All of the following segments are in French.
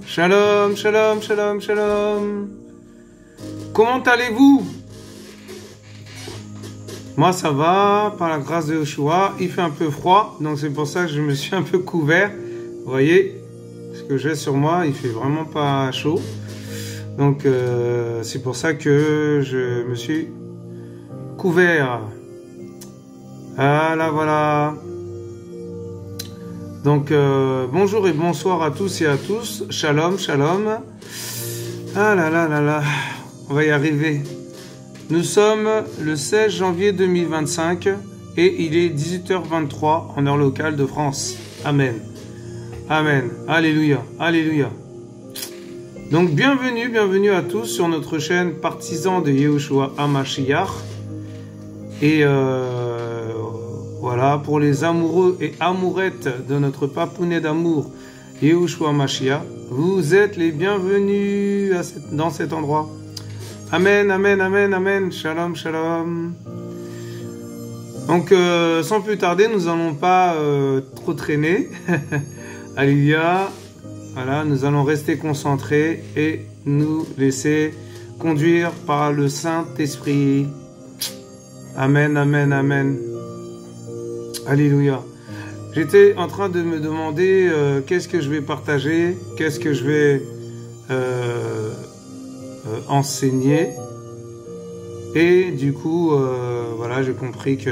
Shalom, shalom, shalom, shalom. Comment allez-vous? Moi, ça va, par la grâce de Yeshua. Il fait un peu froid, donc c'est pour ça que je me suis un peu couvert. Vous voyez, ce que j'ai sur moi, il fait vraiment pas chaud. Donc, c'est pour ça que je me suis couvert. Voilà, voilà. Donc, bonjour et bonsoir à tous et à tous. Shalom, shalom. Ah là là là là. On va y arriver. Nous sommes le 16 janvier 2025 et il est 18h23 en heure locale de France. Amen. Amen. Alléluia. Alléluia. Donc, bienvenue à tous sur notre chaîne Partisans de Yehoshua HaMashiach. Et voilà, pour les amoureux et amourettes de notre papounet d'amour, Yehoshua HaMashiach, vous êtes les bienvenus dans cet endroit. Amen, amen, amen, amen. Shalom, shalom. Donc, sans plus tarder, nous n'allons pas trop traîner. Alléluia. Voilà, nous allons rester concentrés et nous laisser conduire par le Saint-Esprit. Amen, amen, amen. Alléluia. J'étais en train de me demander qu'est-ce que je vais partager, qu'est-ce que je vais enseigner. Et du coup, voilà, j'ai compris que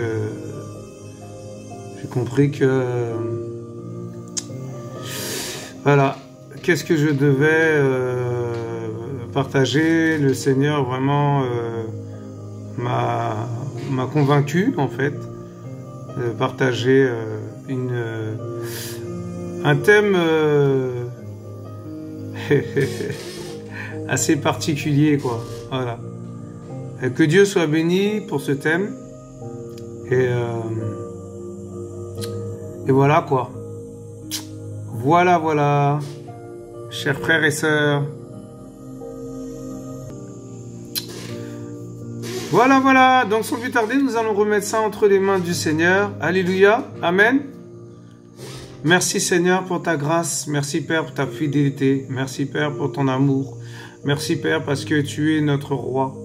voilà, qu'est-ce que je devais partager. Le Seigneur vraiment m'a convaincu en fait de partager un thème assez particulier, quoi. Voilà. Que Dieu soit béni pour ce thème. Et voilà, quoi. Voilà, voilà. Chers frères et sœurs. Voilà, voilà. Donc, sans plus tarder, nous allons remettre ça entre les mains du Seigneur. Alléluia. Amen. Merci, Seigneur, pour ta grâce. Merci, Père, pour ta fidélité. Merci, Père, pour ton amour. Merci, Père, parce que tu es notre roi.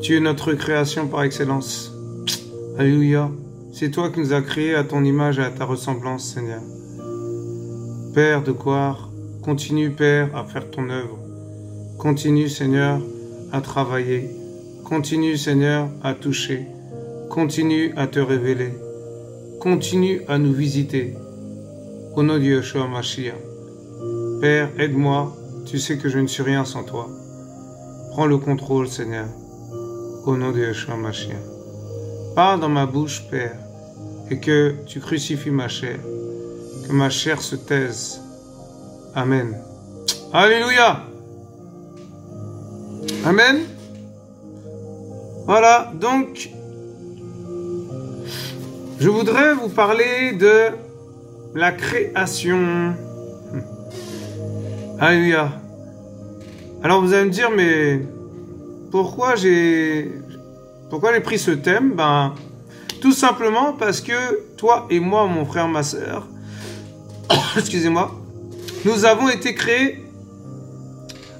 Tu es notre création par excellence. Alléluia. C'est toi qui nous as créés à ton image et à ta ressemblance, Seigneur. Père de gloire, continue, Père, à faire ton œuvre. Continue, Seigneur, à travailler. Continue, Seigneur, à toucher. Continue à te révéler. Continue à nous visiter. Au nom de Yehoshua HaMashiach. Père, aide-moi. Tu sais que je ne suis rien sans toi. Prends le contrôle, Seigneur. Au nom de Yehoshua HaMashiach. Parle dans ma bouche, Père, et que tu crucifies ma chair. Que ma chair se taise. Amen. Alléluia. Amen. Voilà, donc, je voudrais vous parler de la création. Alléluia. Alors vous allez me dire, mais pourquoi j'ai pris ce thème? Ben, tout simplement parce que toi et moi, mon frère, ma sœur, excusez-moi, nous avons été créés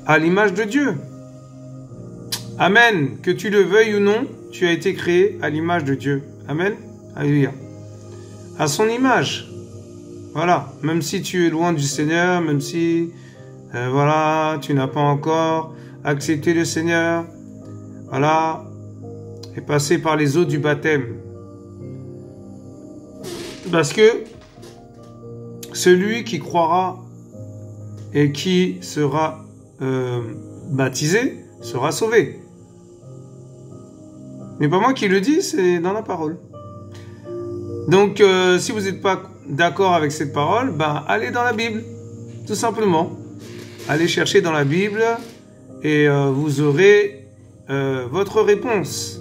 à l'image de Dieu. Amen. Que tu le veuilles ou non, tu as été créé à l'image de Dieu. Amen. Alléluia. À son image. Voilà. Même si tu es loin du Seigneur, même si, voilà, tu n'as pas encore accepté le Seigneur, voilà, et passé par les eaux du baptême. Parce que celui qui croira et qui sera baptisé sera sauvé. Mais pas moi qui le dis, c'est dans la parole. Donc, si vous n'êtes pas d'accord avec cette parole, ben, allez dans la Bible, tout simplement. Allez chercher dans la Bible et vous aurez votre réponse.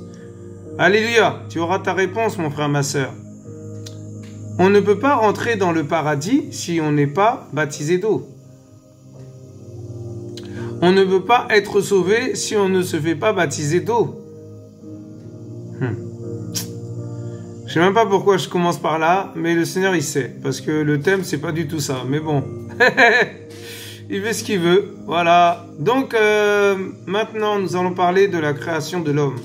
Alléluia, tu auras ta réponse, mon frère, ma sœur. On ne peut pas rentrer dans le paradis si on n'est pas baptisé d'eau. On ne peut pas être sauvé si on ne se fait pas baptiser d'eau. Je sais même pas pourquoi je commence par là, mais le Seigneur il sait, parce que le thème c'est pas du tout ça, mais bon. Il fait ce qu'il veut, voilà. Donc maintenant nous allons parler de la création de l'homme.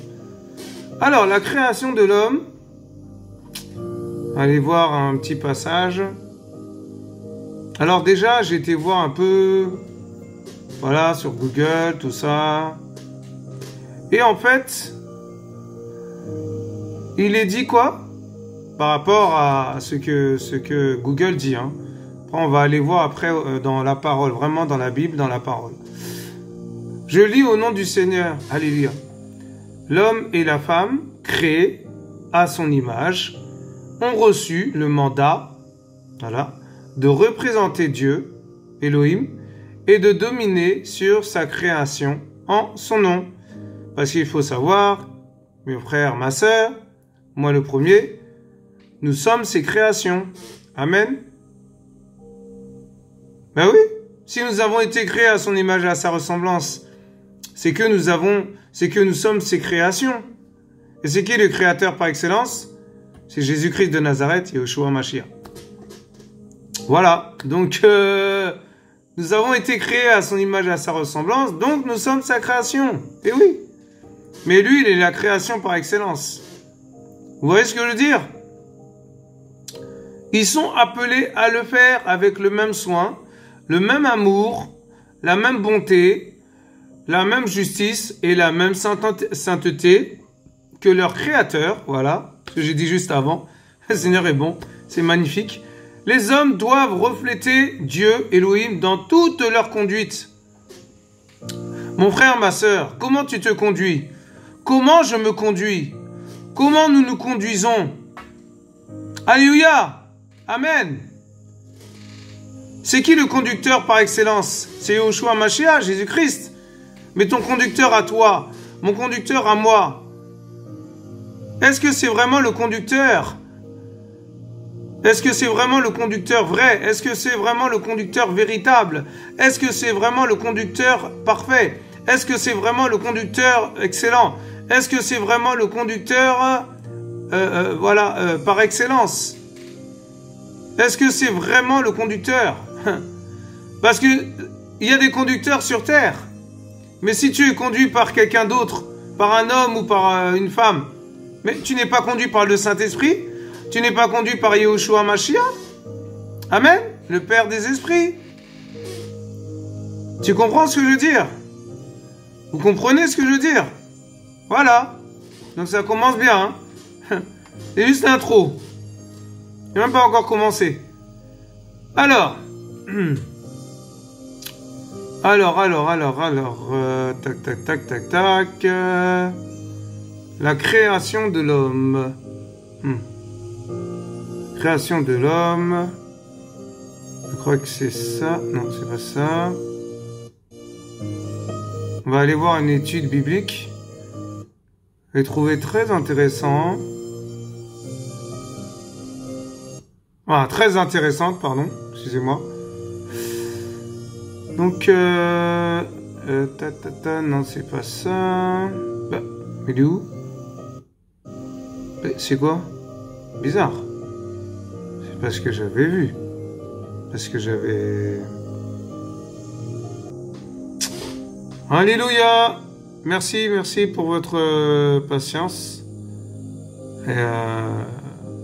Alors la création de l'homme, allez voir un petit passage. Alors déjà j'ai été voir un peu, voilà, sur Google, tout ça. Et en fait, il est dit quoi? Par rapport à ce que Google dit. Hein. Après, on va aller voir après dans la parole, vraiment dans la Bible, dans la parole. Je lis au nom du Seigneur. Alléluia. L'homme et la femme, créés à son image, ont reçu le mandat, voilà, de représenter Dieu, Elohim, et de dominer sur sa création en son nom. Parce qu'il faut savoir, mes frères, ma sœur, moi le premier, nous sommes ses créations. Amen. Ben oui, si nous avons été créés à son image et à sa ressemblance, c'est que nous sommes ses créations. Et c'est qui le créateur par excellence? C'est Jésus-Christ de Nazareth, Yeshua Mashiach. Voilà, donc nous avons été créés à son image et à sa ressemblance, donc nous sommes sa création. Et oui, mais lui, il est la création par excellence. Vous voyez ce que je veux dire? Ils sont appelés à le faire avec le même soin, le même amour, la même bonté, la même justice et la même sainteté que leur créateur. Voilà, ce que j'ai dit juste avant. Le Seigneur est bon, c'est magnifique. Les hommes doivent refléter Dieu, Elohim, dans toute leur conduite. Mon frère, ma sœur, comment tu te conduis? Comment je me conduis? Comment nous nous conduisons? Alléluia! Amen. C'est qui le conducteur par excellence? C'est Yeshua Mashiach, Jésus-Christ. Mais ton conducteur à toi, mon conducteur à moi, est-ce que c'est vraiment le conducteur? Est-ce que c'est vraiment le conducteur vrai? Est-ce que c'est vraiment le conducteur véritable? Est-ce que c'est vraiment le conducteur parfait? Est-ce que c'est vraiment le conducteur excellent? Est-ce que c'est vraiment le conducteur par excellence? Est-ce que c'est vraiment le conducteur? Parce que il y a des conducteurs sur terre. Mais si tu es conduit par quelqu'un d'autre, par un homme ou par une femme, mais tu n'es pas conduit par le Saint-Esprit, tu n'es pas conduit par Yeshua Mashiach. Amen, le Père des esprits. Tu comprends ce que je veux dire? Vous comprenez ce que je veux dire? Voilà. Donc ça commence bien. Hein. C'est juste l'intro. Je n'ai même pas encore commencé. Alors. Tac. La création de l'homme. Création de l'homme. Je crois que c'est ça. Non, c'est pas ça. On va aller voir une étude biblique. Je l'ai trouvé très intéressant. Ah, très intéressante, pardon. Excusez-moi. Donc, non, c'est pas ça. Bah, mais il est où? C'est quoi? Bizarre. C'est pas ce que j'avais vu. Parce que j'avais... Alléluia! Merci pour votre patience. Et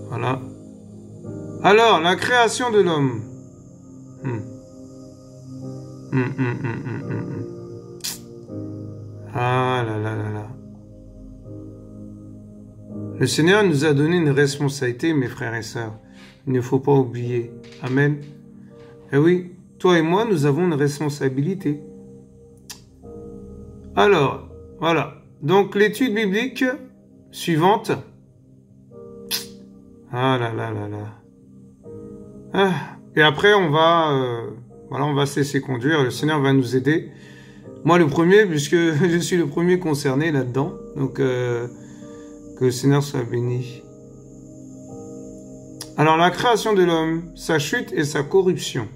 voilà. Alors, la création de l'homme. Ah là. Le Seigneur nous a donné une responsabilité, mes frères et sœurs. Il ne faut pas oublier. Amen. Eh oui, toi et moi, nous avons une responsabilité. Alors, voilà. Donc, l'étude biblique suivante. Ah là. Ah. Et après, on va se laisser conduire. Le Seigneur va nous aider. Moi, le premier, puisque je suis le premier concerné là-dedans. Donc, que le Seigneur soit béni. Alors, la création de l'homme, sa chute et sa corruption.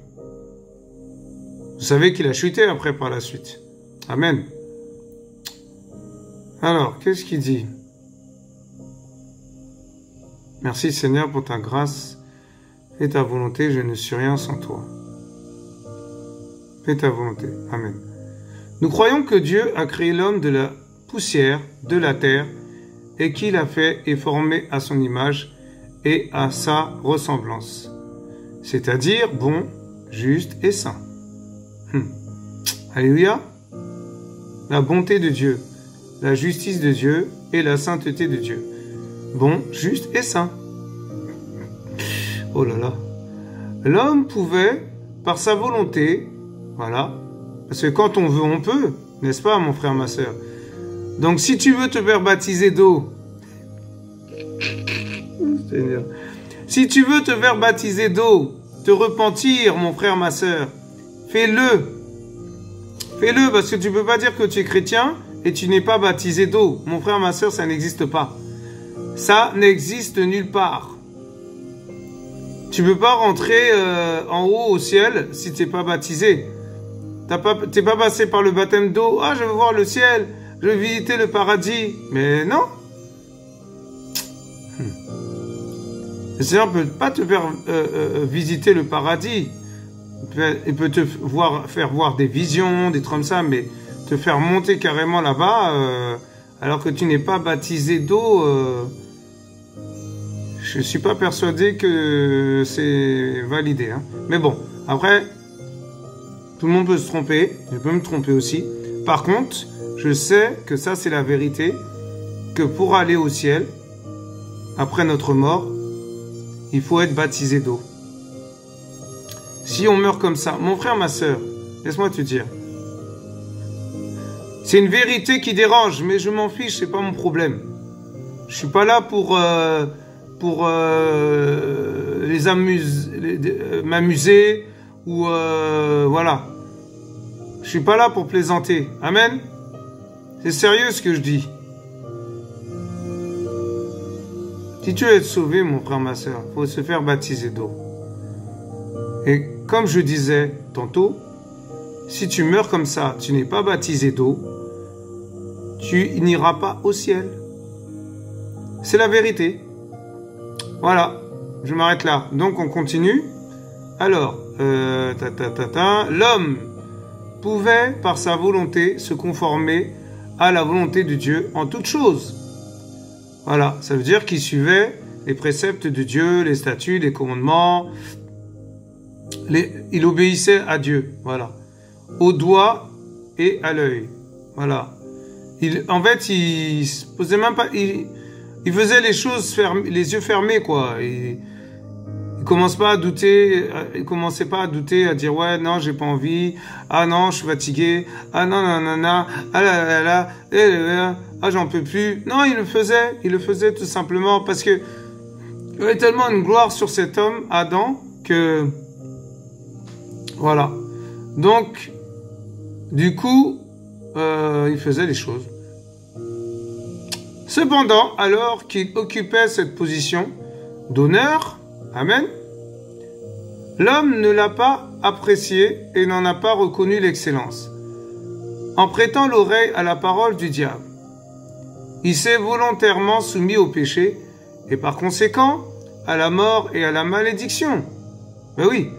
Vous savez qu'il a chuté après par la suite. Amen. Alors, qu'est-ce qu'il dit? Merci Seigneur pour ta grâce. Fais ta volonté, je ne suis rien sans toi. Fais ta volonté. Amen. Nous croyons que Dieu a créé l'homme de la poussière, de la terre, et qu'il a fait et formé à son image et à sa ressemblance. C'est-à-dire bon, juste et saint. Alléluia. La bonté de Dieu, la justice de Dieu et la sainteté de Dieu. Bon, juste et saint. Oh là là. L'homme pouvait, par sa volonté, voilà, parce que quand on veut, on peut, n'est-ce pas, mon frère, ma sœur? Donc, si tu veux te faire baptiser d'eau, si tu veux te faire baptiser d'eau, te repentir, mon frère, ma sœur, fais-le. Fais-le, parce que tu ne peux pas dire que tu es chrétien et tu n'es pas baptisé d'eau. Mon frère, ma sœur, ça n'existe pas. Ça n'existe nulle part. Tu ne peux pas rentrer en haut au ciel si tu n'es pas baptisé. Tu n'es pas passé par le baptême d'eau. Ah, je veux voir le ciel, je veux visiter le paradis. Mais non. Le Seigneur ne peut pas te faire visiter le paradis. Il peut te faire voir des visions, des trucs comme ça, mais te faire monter carrément là-bas, alors que tu n'es pas baptisé d'eau, je ne suis pas persuadé que c'est validé. Hein. Mais bon, après, tout le monde peut se tromper, je peux me tromper aussi. Par contre, je sais que ça c'est la vérité, que pour aller au ciel, après notre mort, il faut être baptisé d'eau. Si on meurt comme ça, mon frère, ma sœur, laisse-moi te dire, c'est une vérité qui dérange, mais je m'en fiche, c'est pas mon problème. Je suis pas là pour m'amuser ou voilà. Je suis pas là pour plaisanter. Amen. C'est sérieux ce que je dis. Si tu veux être sauvé, mon frère, ma sœur, il faut se faire baptiser d'eau. Et comme je disais tantôt, si tu meurs comme ça, tu n'es pas baptisé d'eau, tu n'iras pas au ciel. C'est la vérité. Voilà, je m'arrête là. Donc on continue. Alors, l'homme pouvait, par sa volonté, se conformer à la volonté de Dieu en toutes choses. Voilà, ça veut dire qu'il suivait les préceptes de Dieu, les statuts, les commandements. Il obéissait à Dieu, voilà. Au doigt et à l'œil, voilà. En fait, il se posait même pas... Il faisait les choses les yeux fermés, quoi. Il commençait pas à douter, à dire ouais non j'ai pas envie, ah non je suis fatigué, ah non non non non, ah là là là, ah j'en peux plus. Non, il le faisait tout simplement parce que il y avait tellement une gloire sur cet homme Adam que voilà. Donc du coup il faisait les choses. Cependant, alors qu'il occupait cette position d'honneur, amen, l'homme ne l'a pas apprécié et n'en a pas reconnu l'excellence. En prêtant l'oreille à la parole du diable, il s'est volontairement soumis au péché et par conséquent à la mort et à la malédiction. Mais oui,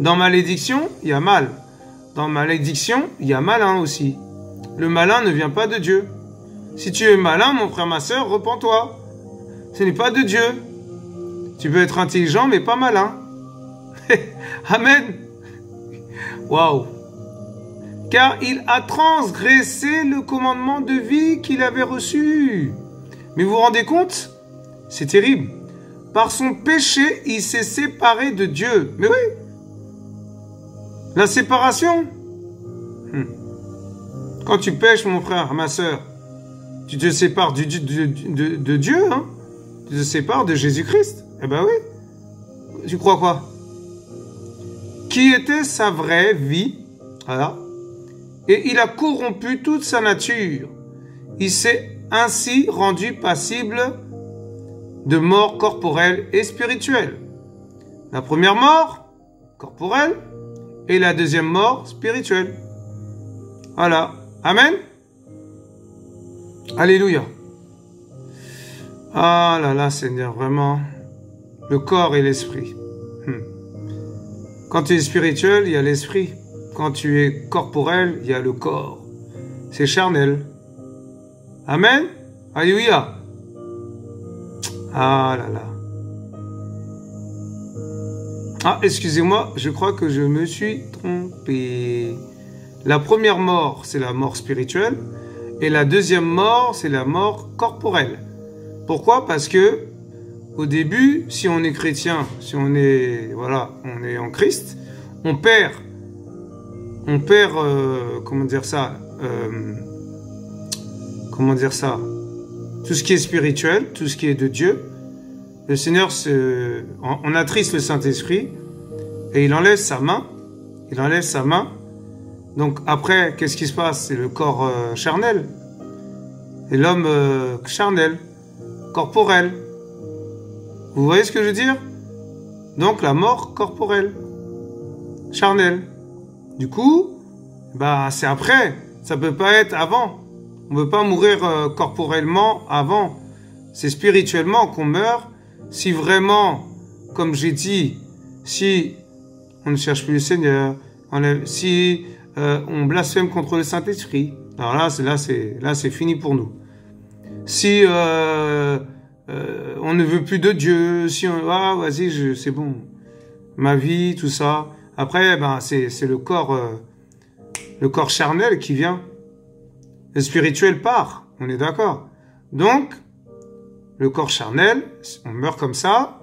dans malédiction, il y a mal. Dans malédiction, il y a malin aussi. Le malin ne vient pas de Dieu. Si tu es malin, mon frère, ma sœur, repens-toi. Ce n'est pas de Dieu. Tu peux être intelligent, mais pas malin. Amen. Waouh. Car il a transgressé le commandement de vie qu'il avait reçu. Mais vous vous rendez compte? C'est terrible. Par son péché, il s'est séparé de Dieu. Mais oui. La séparation. Quand tu pêches, mon frère, ma sœur, tu te sépares de Dieu, hein? Tu te sépares de Jésus-Christ. Eh ben oui. Tu crois quoi? Qui était sa vraie vie, voilà. Et il a corrompu toute sa nature. Il s'est ainsi rendu passible de mort corporelle et spirituelle. La première mort, corporelle, et la deuxième mort, spirituelle. Voilà. Amen. Alléluia. Ah là là, Seigneur, vraiment, le corps et l'esprit. Quand tu es spirituel, il y a l'esprit. Quand tu es corporel, il y a le corps. C'est charnel. Amen. Alléluia. Ah là là. Ah, excusez-moi, je crois que je me suis trompé. La première mort, c'est la mort spirituelle. Et la deuxième mort, c'est la mort corporelle. Pourquoi? Parce que au début, si on est chrétien, si on est, voilà, on est en Christ, on perd, comment dire ça, tout ce qui est spirituel, tout ce qui est de Dieu. Le Seigneur, on attriste le Saint-Esprit et il enlève sa main. Il enlève sa main. Donc après, qu'est-ce qui se passe? C'est le corps charnel. Et l'homme charnel, corporel. Vous voyez ce que je veux dire? Donc la mort corporelle, charnelle. Du coup, bah c'est après. Ça peut pas être avant. On ne peut pas mourir corporellement avant. C'est spirituellement qu'on meurt. Si vraiment, comme j'ai dit, si on ne cherche plus le Seigneur, si on blasphème contre le Saint-Esprit, alors là c'est fini pour nous. Si on ne veut plus de Dieu, si on, ah vas-y, c'est bon, ma vie, tout ça. Après, ben c'est le corps charnel qui vient. Le spirituel part, on est d'accord. Donc, le corps charnel, on meurt comme ça.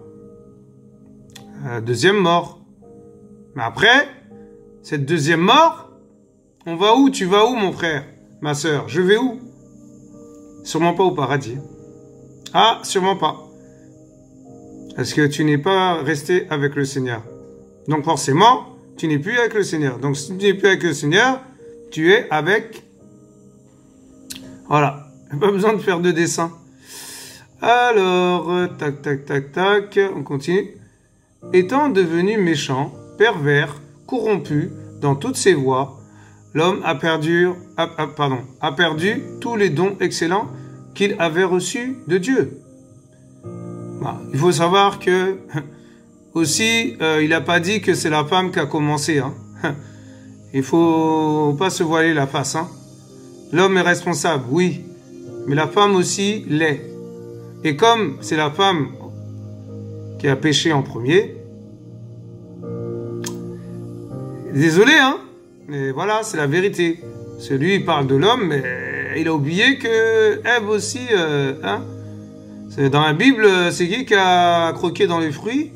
Deuxième mort. Mais après, cette deuxième mort, on va où? Tu vas où, mon frère, ma sœur? Je vais où? Sûrement pas au paradis. Ah, sûrement pas. Parce que tu n'es pas resté avec le Seigneur. Donc forcément, tu n'es plus avec le Seigneur. Donc si tu n'es plus avec le Seigneur, tu es avec... Voilà. Pas besoin de faire de dessin. Alors, tac, tac, tac, tac, on continue. Étant devenu méchant, pervers, corrompu dans toutes ses voies, l'homme a perdu tous les dons excellents qu'il avait reçus de Dieu. Bah, il faut savoir que aussi, il n'a pas dit que c'est la femme qui a commencé. Hein. Il faut pas se voiler la face. Hein. L'homme est responsable, oui, mais la femme aussi l'est. Et comme c'est la femme qui a péché en premier, désolé, hein, mais voilà, c'est la vérité. Celui, il parle de l'homme, mais il a oublié que Ève aussi, hein, dans la Bible, c'est qui a croqué dans les fruits?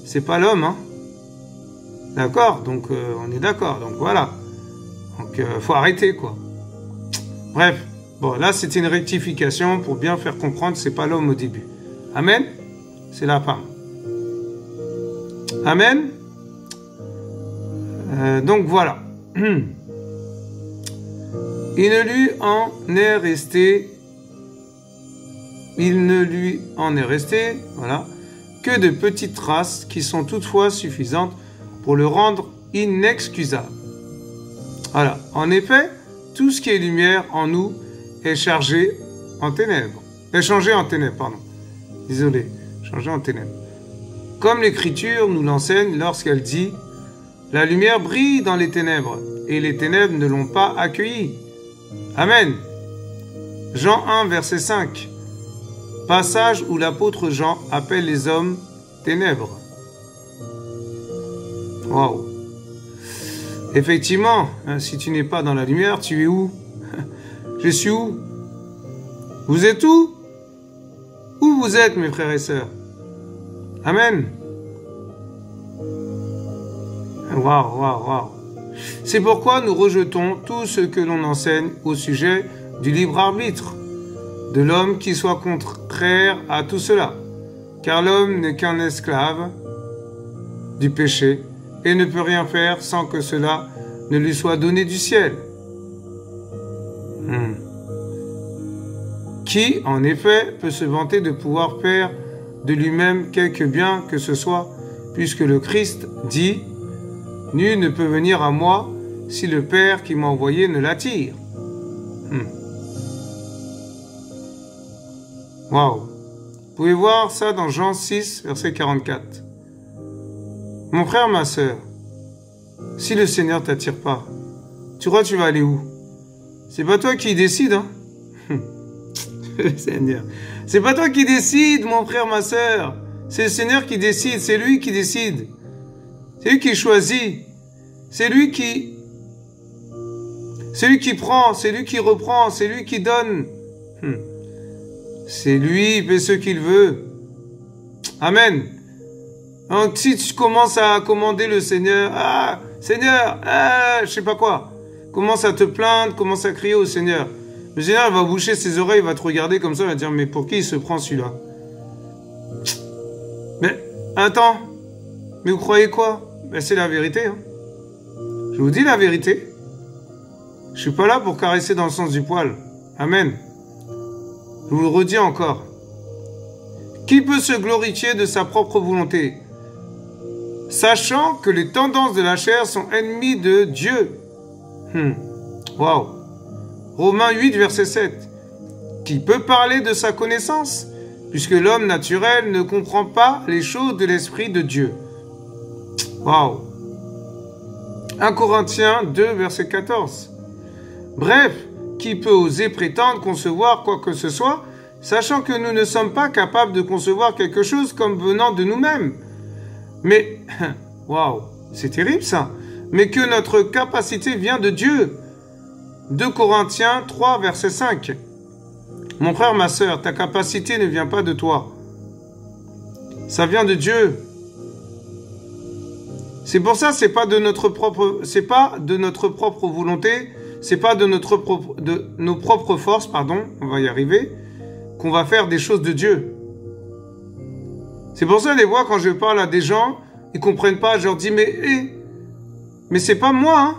C'est pas l'homme, hein. D'accord? Donc, on est d'accord. Donc, voilà. Donc, faut arrêter, quoi. Bref. Bon, là, c'était une rectification pour bien faire comprendre que c'est pas l'homme au début. Amen? C'est la femme. Amen? Donc, voilà. Il ne lui en est resté, voilà, que de petites traces qui sont toutefois suffisantes pour le rendre inexcusable. Voilà. En effet, tout ce qui est lumière en nous est changé en ténèbres. Désolé, changé en ténèbres. Comme l'Écriture nous l'enseigne lorsqu'elle dit « La lumière brille dans les ténèbres, et les ténèbres ne l'ont pas accueillie. » Amen. Jean 1, verset 5. Passage où l'apôtre Jean appelle les hommes ténèbres. Waouh. Effectivement, hein, si tu n'es pas dans la lumière, tu es où? Je suis où? Vous êtes où? Où vous êtes, mes frères et sœurs? Amen. Waouh, waouh, waouh. C'est pourquoi nous rejetons tout ce que l'on enseigne au sujet du libre arbitre de l'homme qui soit contraire à tout cela. Car l'homme n'est qu'un esclave du péché et ne peut rien faire sans que cela ne lui soit donné du ciel. Qui, en effet, peut se vanter de pouvoir faire de lui-même quelque bien que ce soit, puisque le Christ dit « Nul ne peut venir à moi si le Père qui m'a envoyé ne l'attire. » Waouh. Vous pouvez voir ça dans Jean 6, verset 44. Mon frère, ma sœur, si le Seigneur t'attire pas, tu crois que tu vas aller où? C'est pas toi qui décide, hein? Le Seigneur. C'est pas toi qui décide, mon frère, ma sœur. C'est le Seigneur qui décide, c'est lui qui décide. C'est lui qui choisit. C'est lui qui prend, c'est lui qui reprend, c'est lui qui donne. C'est lui, il fait ce qu'il veut. Amen. Donc si tu commences à commander le Seigneur, ah, Seigneur, ah, je sais pas quoi, commence à te plaindre, commence à crier au Seigneur. Le Seigneur va boucher ses oreilles, il va te regarder comme ça, il va dire, mais pour qui il se prend celui-là? Mais, attends, mais vous croyez quoi? Ben, c'est la vérité, hein. Je vous dis la vérité. Je suis pas là pour caresser dans le sens du poil. Amen. Je vous le redis encore. Qui peut se glorifier de sa propre volonté, sachant que les tendances de la chair sont ennemies de Dieu? Waouh. Romains 8, verset 7. Qui peut parler de sa connaissance, puisque l'homme naturel ne comprend pas les choses de l'Esprit de Dieu? Waouh. 1 Corinthiens 2, verset 14. Bref, qui peut oser prétendre concevoir quoi que ce soit, sachant que nous ne sommes pas capables de concevoir quelque chose comme venant de nous-mêmes? Mais, waouh, c'est terrible ça. Mais que notre capacité vient de Dieu. 2 Corinthiens 3, verset 5. Mon frère, ma sœur, ta capacité ne vient pas de toi. Ça vient de Dieu. C'est pour ça, c'est pas de notre propre volonté, c'est pas de nos propres forces, pardon, on va y arriver, qu'on va faire des choses de Dieu. C'est pour ça, des fois, quand je parle à des gens, ils comprennent pas, je leur dis, mais c'est pas moi, hein.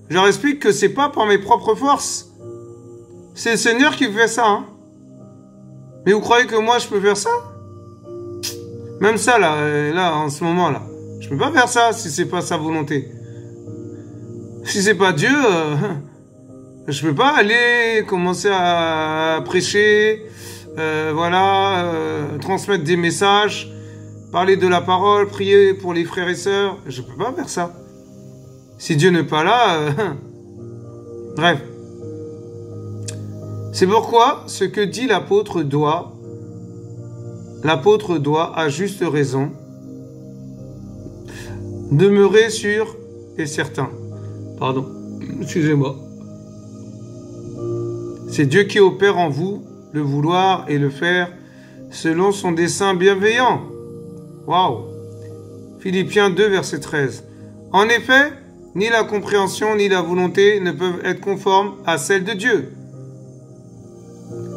Je leur explique que c'est pas par mes propres forces. C'est le Seigneur qui fait ça, hein. Mais vous croyez que moi, je peux faire ça? Même ça, là, en ce moment, là. Je peux pas faire ça si c'est pas sa volonté. Si c'est pas Dieu, je peux pas aller commencer à prêcher, transmettre des messages, parler de la parole, prier pour les frères et sœurs. Je peux pas faire ça. Si Dieu n'est pas là, bref. C'est pourquoi ce que dit l'apôtre doit, à juste raison, demeurer sûr et certain. Pardon, excusez-moi. C'est Dieu qui opère en vous le vouloir et le faire selon son dessein bienveillant. Waouh. Philippiens 2, verset 13. En effet, ni la compréhension ni la volonté ne peuvent être conformes à celles de Dieu.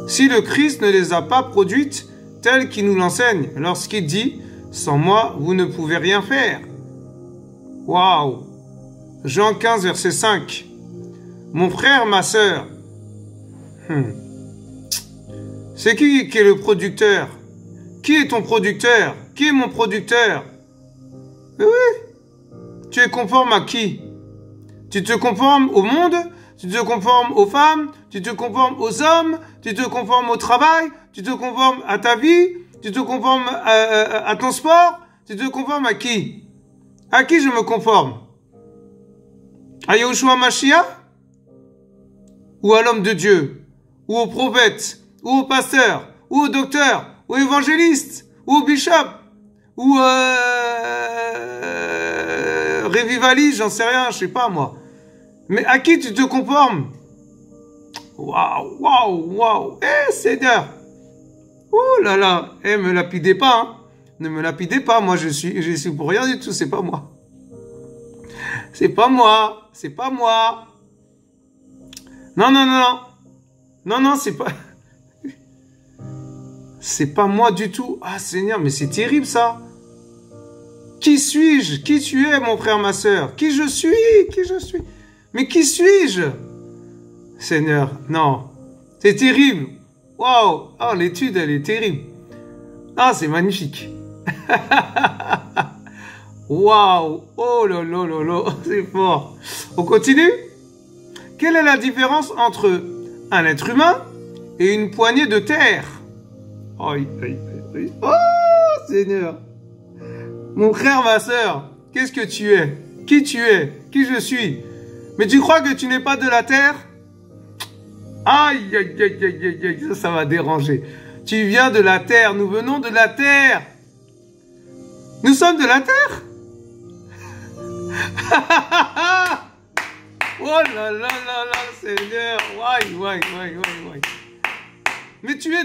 Si le Christ ne les a pas produites telles qu'il nous l'enseigne, lorsqu'il dit « Sans moi, vous ne pouvez rien faire ». Waouh! Jean 15, verset 5. Mon frère, ma sœur. C'est qui est le producteur? Qui est ton producteur? Qui est mon producteur? Mais oui! Tu es conforme à qui? Tu te conformes au monde? Tu te conformes aux femmes? Tu te conformes aux hommes? Tu te conformes au travail? Tu te conformes à ta vie? Tu te conformes à ton sport? Tu te conformes à qui? À qui je me conforme? À Yahushua Mashiach? Ou à l'homme de Dieu? Ou au prophète? Ou au pasteur? Ou au docteur? Ou au évangéliste? Ou au bishop? Ou révivaliste? J'en sais rien, je sais pas moi. Mais à qui tu te conformes? Waouh, waouh, waouh. Seigneur. Oh là là. Me lapidez pas, hein. Ne me lapidez pas, moi je suis pour rien du tout, c'est pas moi. C'est pas moi, c'est pas moi. Non, non, non, non. Non, non, c'est pas... C'est pas moi du tout. Ah Seigneur, mais c'est terrible ça. Qui suis-je? Qui tu es, mon frère, ma sœur? Qui je suis? Qui je suis? Mais qui suis-je? Seigneur, non. C'est terrible. Waouh. Oh, l'étude, elle est terrible. Ah, c'est magnifique. Waouh. Oh là là là là. C'est fort. On continue? Quelle est la différence entre un être humain et une poignée de terre? Aïe, aïe, aïe. Oh, Seigneur. Mon frère, ma sœur, qu'est-ce que tu es? Qui tu es? Qui je suis? Mais tu crois que tu n'es pas de la terre? Aïe, aïe, aïe, aïe, aïe, aïe, ça va déranger. Tu viens de la terre, nous venons de la terre. Nous sommes de la terre. Oh là là là là, Seigneur. Ouais, ouais, ouais, ouais, ouais. Mais tu es...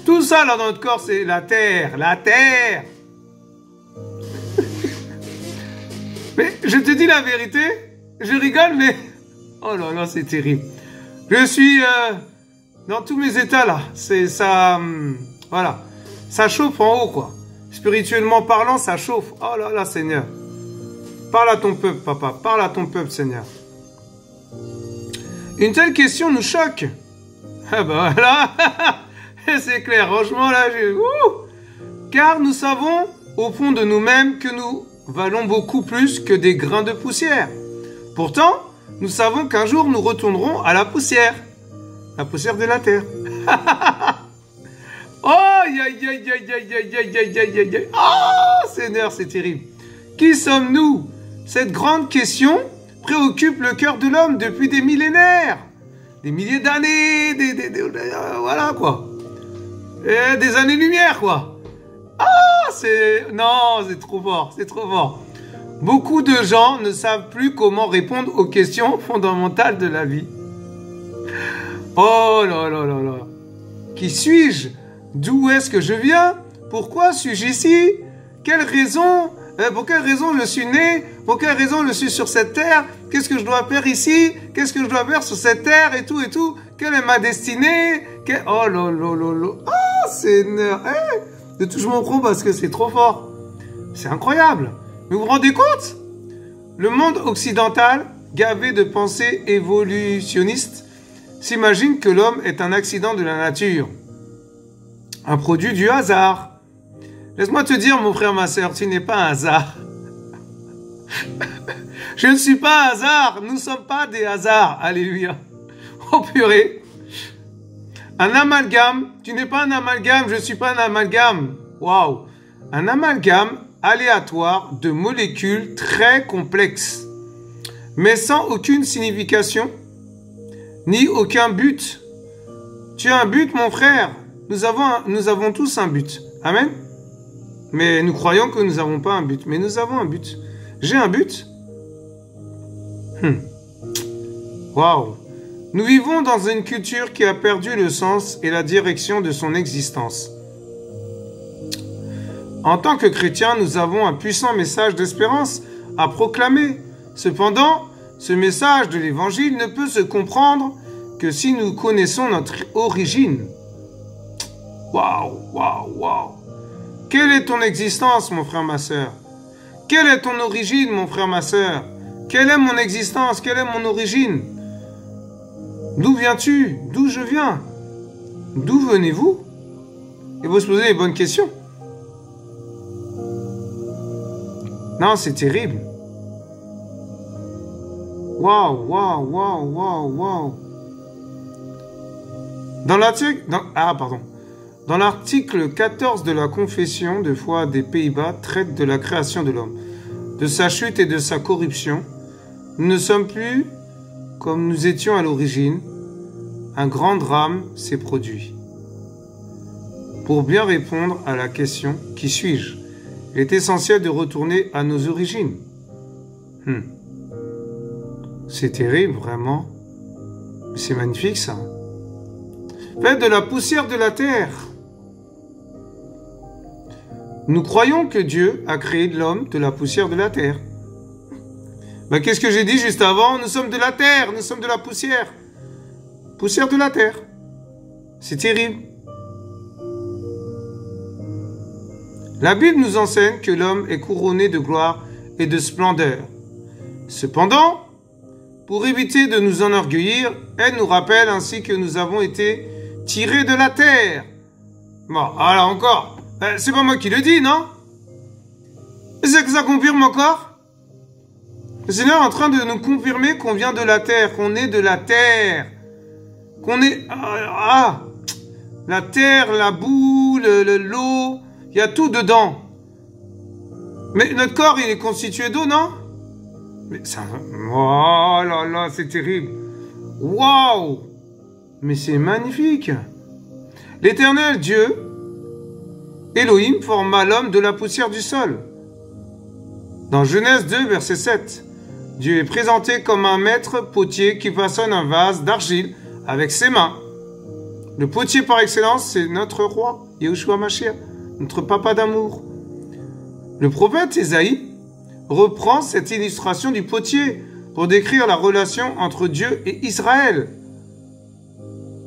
Tout ça là dans notre corps, c'est la terre, la terre. Mais je te dis la vérité, je rigole, mais... Oh là là, c'est terrible. Je suis dans tous mes états là. C'est ça... voilà. Ça chauffe en haut, quoi. Spirituellement parlant, ça chauffe. Oh là là, Seigneur. Parle à ton peuple, papa. Parle à ton peuple, Seigneur. Une telle question nous choque. Ah ben voilà. C'est clair. Franchement, là, car nous savons, au fond de nous-mêmes, que nous valons beaucoup plus que des grains de poussière. Pourtant, nous savons qu'un jour, nous retournerons à la poussière. La poussière de la terre. Oh, aïe, aïe, aïe, aïe, aïe, aïe, aïe, aïe, aïe, aïe, aïe. Oh, Seigneur, c'est terrible. Qui sommes-nous? Cette grande question préoccupe le cœur de l'homme depuis des millénaires. Des milliers d'années, voilà, quoi. Et des années-lumière, quoi. Ah, c'est... Non, c'est trop fort, c'est trop fort. Beaucoup de gens ne savent plus comment répondre aux questions fondamentales de la vie. Oh là là là là. Qui suis-je? D'où est-ce que je viens? Pourquoi suis-je ici? Quelle raison? Pour quelle raison je suis né? Pour quelle raison je suis sur cette terre? Qu'est-ce que je dois faire ici? Qu'est-ce que je dois faire sur cette terre? Et tout, et tout. Quelle est ma destinée? Oh là là là là. Oh, Seigneur. Ne touche mon front parce que c'est trop fort. C'est incroyable. Mais vous vous rendez compte? Le monde occidental, gavé de pensées évolutionnistes, s'imagine que l'homme est un accident de la nature. Un produit du hasard. Laisse-moi te dire, mon frère, ma sœur, tu n'es pas un hasard. Je ne suis pas un hasard. Nous ne sommes pas des hasards. Alléluia. Oh purée. Un amalgame. Tu n'es pas un amalgame. Je ne suis pas un amalgame. Waouh. Un amalgame aléatoire de molécules très complexes, mais sans aucune signification, ni aucun but. Tu as un but, mon frère. Nous avons tous un but. Amen. Mais nous croyons que nous n'avons pas un but. Mais nous avons un but. J'ai un but. Waouh. Nous vivons dans une culture qui a perdu le sens et la direction de son existence. En tant que chrétiens, nous avons un puissant message d'espérance à proclamer. Cependant, ce message de l'Évangile ne peut se comprendre que si nous connaissons notre origine. Waouh, waouh, waouh. Quelle est ton existence, mon frère, ma sœur? Quelle est ton origine, mon frère, ma sœur? Quelle est mon existence? Quelle est mon origine? D'où viens-tu? D'où je viens? D'où venez-vous? Et vous se posez les bonnes questions. Non, c'est terrible. Waouh, waouh, waouh, waouh, waouh. Dans l'article 14 de la Confession de foi des Pays-Bas traite de la création de l'homme, de sa chute et de sa corruption. Nous ne sommes plus comme nous étions à l'origine. Un grand drame s'est produit. Pour bien répondre à la question « Qui suis-je ?», il est essentiel de retourner à nos origines. C'est terrible, vraiment. C'est magnifique, ça. Fait de la poussière de la terre. Nous croyons que Dieu a créé l'homme de la poussière de la terre. Ben, qu'est-ce que j'ai dit juste avant? Nous sommes de la terre, nous sommes de la poussière. Poussière de la terre. C'est terrible. La Bible nous enseigne que l'homme est couronné de gloire et de splendeur. Cependant, pour éviter de nous enorgueillir, elle nous rappelle ainsi que nous avons été tirés de la terre. Bon, alors encore, c'est pas moi qui le dis, non? C'est que ça confirme encore? Le Seigneur est en train de nous confirmer qu'on vient de la terre, qu'on est de la terre. Qu'on est... la terre, la boue, l'eau, il y a tout dedans. Mais notre corps, il est constitué d'eau, non? Mais ça... Oh là là, c'est terrible. Waouh! Mais c'est magnifique. L'Éternel Dieu, Elohim, forma l'homme de la poussière du sol. Dans Genèse 2, verset 7, Dieu est présenté comme un maître potier qui façonne un vase d'argile avec ses mains. Le potier par excellence, c'est notre roi, Yahushua Mashiach, notre papa d'amour. Le prophète Ésaïe reprend cette illustration du potier pour décrire la relation entre Dieu et Israël.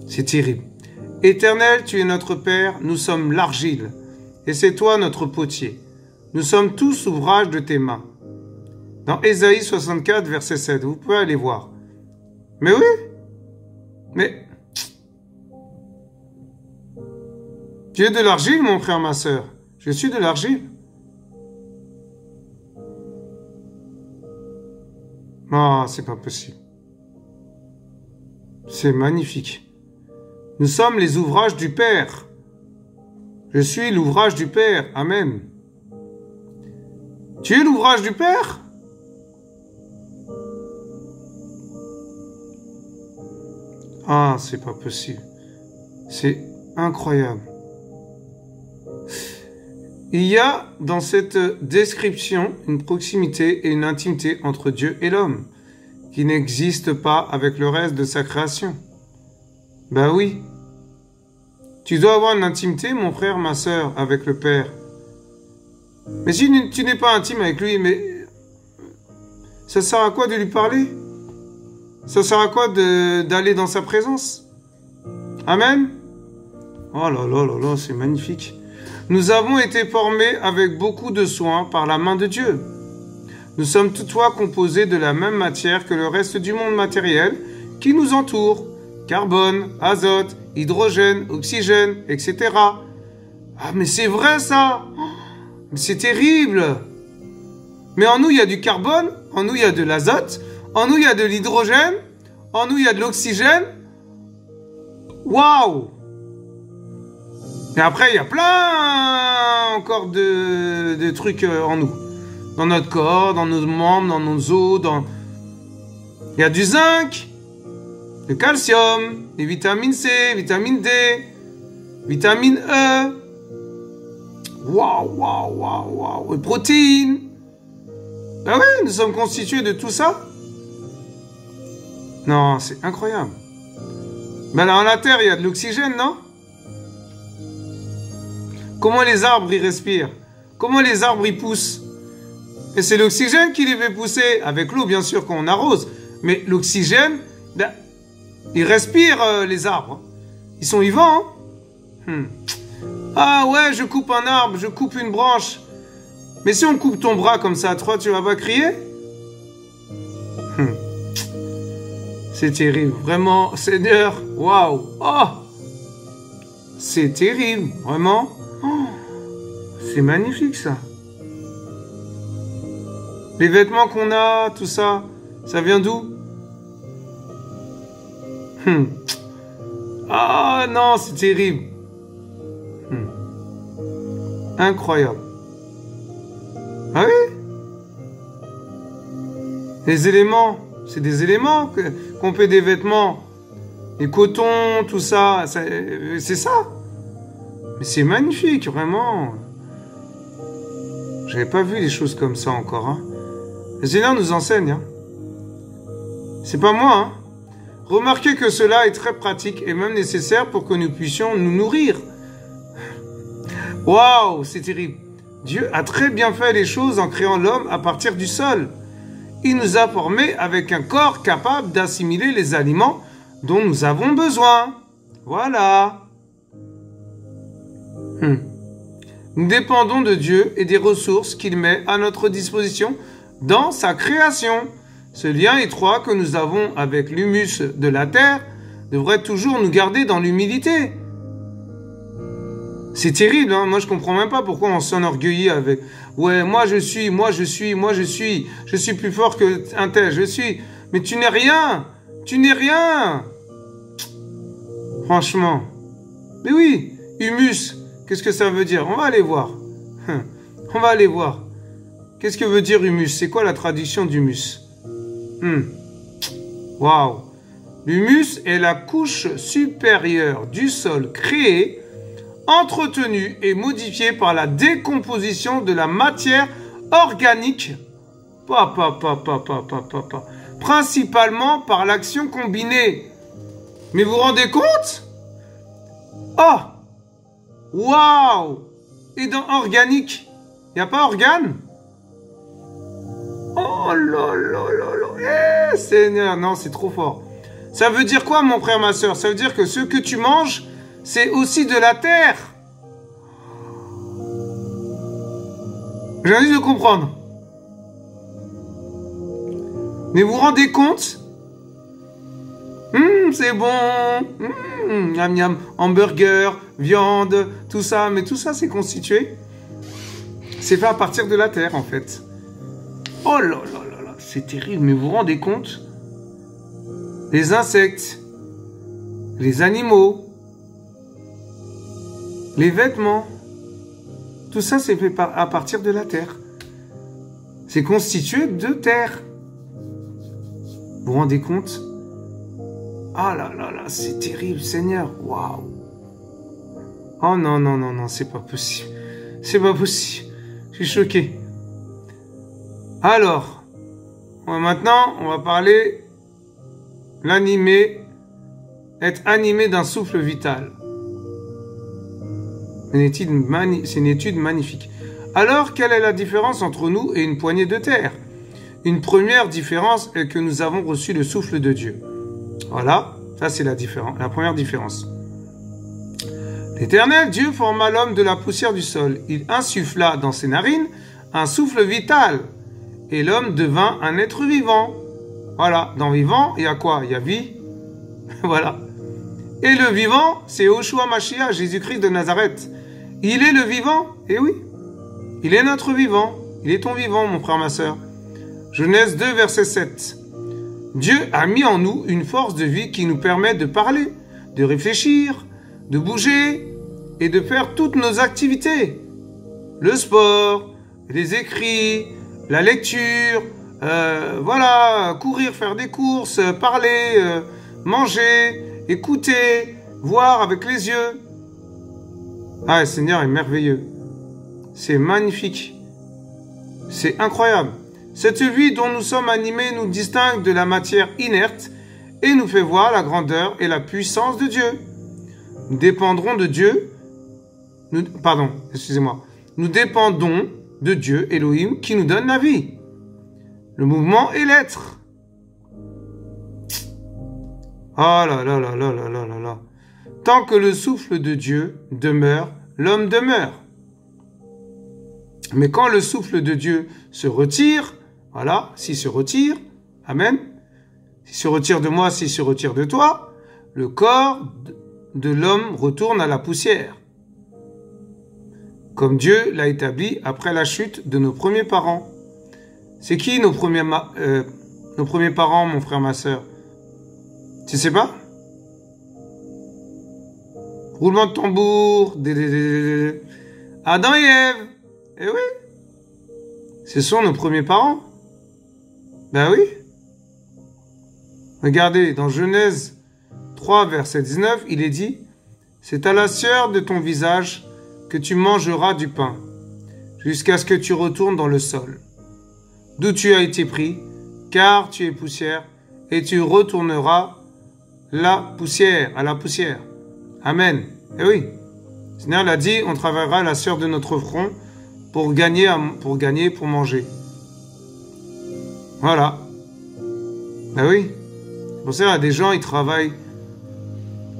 C'est terrible. Éternel, tu es notre Père, nous sommes l'argile, et c'est toi notre potier. Nous sommes tous ouvrages de tes mains. Dans Ésaïe 64, verset 7, vous pouvez aller voir. Mais oui, mais tu es de l'argile, mon frère, ma sœur. Je suis de l'argile. Ah, c'est pas possible. C'est magnifique. Nous sommes les ouvrages du Père. Je suis l'ouvrage du Père. Amen. Tu es l'ouvrage du Père? Ah, c'est pas possible. C'est incroyable. Il y a dans cette description une proximité et une intimité entre Dieu et l'homme qui n'existe pas avec le reste de sa création. Ben oui. Tu dois avoir une intimité, mon frère, ma sœur, avec le Père. Mais si tu n'es pas intime avec lui, mais ça sert à quoi de lui parler? Ça sert à quoi d'aller dans sa présence? Amen. Oh là là là là, c'est magnifique. Nous avons été formés avec beaucoup de soin par la main de Dieu. Nous sommes toutefois composés de la même matière que le reste du monde matériel qui nous entoure. Carbone, azote, hydrogène, oxygène, etc. Ah, mais c'est vrai ça! Mais c'est terrible! Mais en nous, il y a du carbone, en nous, il y a de l'azote, en nous, il y a de l'hydrogène, en nous, il y a de l'oxygène. Waouh! Et après, il y a plein encore de trucs en nous. Dans notre corps, dans nos membres, dans nos os, Il y a du zinc, le calcium, les vitamines C, vitamine D, vitamine E. Waouh, waouh, waouh, waouh. Les protéines. Ben oui, nous sommes constitués de tout ça. Non, c'est incroyable. Ben là, dans la terre, il y a de l'oxygène, non? Comment les arbres y respirent? Comment les arbres y poussent? Et c'est l'oxygène qui les fait pousser, avec l'eau bien sûr quand on arrose. Mais l'oxygène, ben, ils respirent les arbres. Ils sont vivants. Hein? Ah ouais, je coupe un arbre, je coupe une branche. Mais si on coupe ton bras comme ça, toi, tu vas pas crier? C'est terrible, vraiment, Seigneur, waouh, oh, c'est terrible, vraiment, oh, c'est magnifique ça. Les vêtements qu'on a, tout ça, ça vient d'où? Ah non, c'est terrible. Incroyable. Ah oui? Les éléments, c'est des éléments qu'on fait des vêtements. Les cotons, tout ça, c'est ça. Mais c'est magnifique, vraiment. J'avais pas vu des choses comme ça encore. Hein. Le Seigneur nous enseigne. Hein. C'est pas moi. Hein. Remarquez que cela est très pratique et même nécessaire pour que nous puissions nous nourrir. Waouh, c'est terrible. Dieu a très bien fait les choses en créant l'homme à partir du sol. Il nous a formés avec un corps capable d'assimiler les aliments dont nous avons besoin. Voilà. Nous dépendons de Dieu et des ressources qu'il met à notre disposition dans sa création. Ce lien étroit que nous avons avec l'humus de la terre devrait toujours nous garder dans l'humilité. C'est terrible, hein. Moi je comprends même pas pourquoi on s'enorgueillit avec ouais, moi je suis plus fort que un tel, mais tu n'es rien. Tu n'es rien. Franchement. Mais oui, humus, qu'est-ce que ça veut dire? On va aller voir. On va aller voir. Qu'est-ce que veut dire humus? C'est quoi la traduction d'humus? Waouh. L'humus est la couche supérieure du sol créée, entretenue et modifiée par la décomposition de la matière organique, principalement par l'action combinée. Mais vous vous rendez compte? Oh! Waouh! Et dans organique, il n'y a pas organe? Oh là là là là! Seigneur, non, c'est trop fort. Ça veut dire quoi, mon frère, ma soeur? Ça veut dire que ce que tu manges, c'est aussi de la terre. J'ai envie de comprendre. Mais vous vous rendez compte? C'est bon. Miam miam. Hamburger, viande, tout ça. Mais tout ça, c'est constitué. C'est fait à partir de la terre, en fait. Oh là là là là. C'est terrible. Mais vous vous rendez compte? Les insectes, les animaux, les vêtements, tout ça, c'est fait à partir de la terre. C'est constitué de terre. Vous vous rendez compte? Ah là là là, c'est terrible, Seigneur. Waouh. Oh non, non, non, non, c'est pas possible. C'est pas possible. Je suis choqué. Alors, maintenant, on va parler être animé d'un souffle vital. C'est une étude magnifique. Alors, quelle est la différence entre nous et une poignée de terre? Une première différence est que nous avons reçu le souffle de Dieu. Voilà, ça c'est la première différence. L'Éternel Dieu forma l'homme de la poussière du sol. Il insuffla dans ses narines un souffle vital. Et l'homme devint un être vivant. Voilà, dans vivant, il y a quoi? Il y a vie. Voilà. Et le vivant, c'est Yoshua Mashiach, Jésus-Christ de Nazareth. Il est le vivant, et oui. Il est notre vivant. Il est ton vivant, mon frère, ma soeur. Genèse 2, verset 7. Dieu a mis en nous une force de vie qui nous permet de parler, de réfléchir, de bouger et de faire toutes nos activités. Le sport, les écrits, la lecture, voilà, courir, faire des courses, parler, manger, écouter, voir avec les yeux. Ah, le Seigneur est merveilleux. C'est magnifique. C'est incroyable. Cette vie dont nous sommes animés nous distingue de la matière inerte et nous fait voir la grandeur et la puissance de Dieu. Nous dépendrons de Dieu. Nous dépendons de Dieu, Elohim, qui nous donne la vie. Le mouvement est l'être. Oh là là là là là là là là. Tant que le souffle de Dieu demeure, l'homme demeure. Mais quand le souffle de Dieu se retire, voilà, s'il se retire, amen, s'il se retire de moi, s'il se retire de toi, le corps de l'homme retourne à la poussière. Comme Dieu l'a établi après la chute de nos premiers parents. C'est qui nos premiers parents, mon frère, ma soeur? Tu sais pas? Roulement de tambour. Adam et Ève. Eh oui. Ce sont nos premiers parents. Ben oui. Regardez, dans Genèse 3, verset 19, il est dit « C'est à la sueur de ton visage que tu mangeras du pain, jusqu'à ce que tu retournes dans le sol, d'où tu as été pris, car tu es poussière, et tu retourneras à la poussière. Amen. » Eh oui. Le Seigneur l'a dit, on travaillera la sueur de notre front pour pour manger. Voilà. Ben oui. C'est pour ça qu'il y a des gens, ils travaillent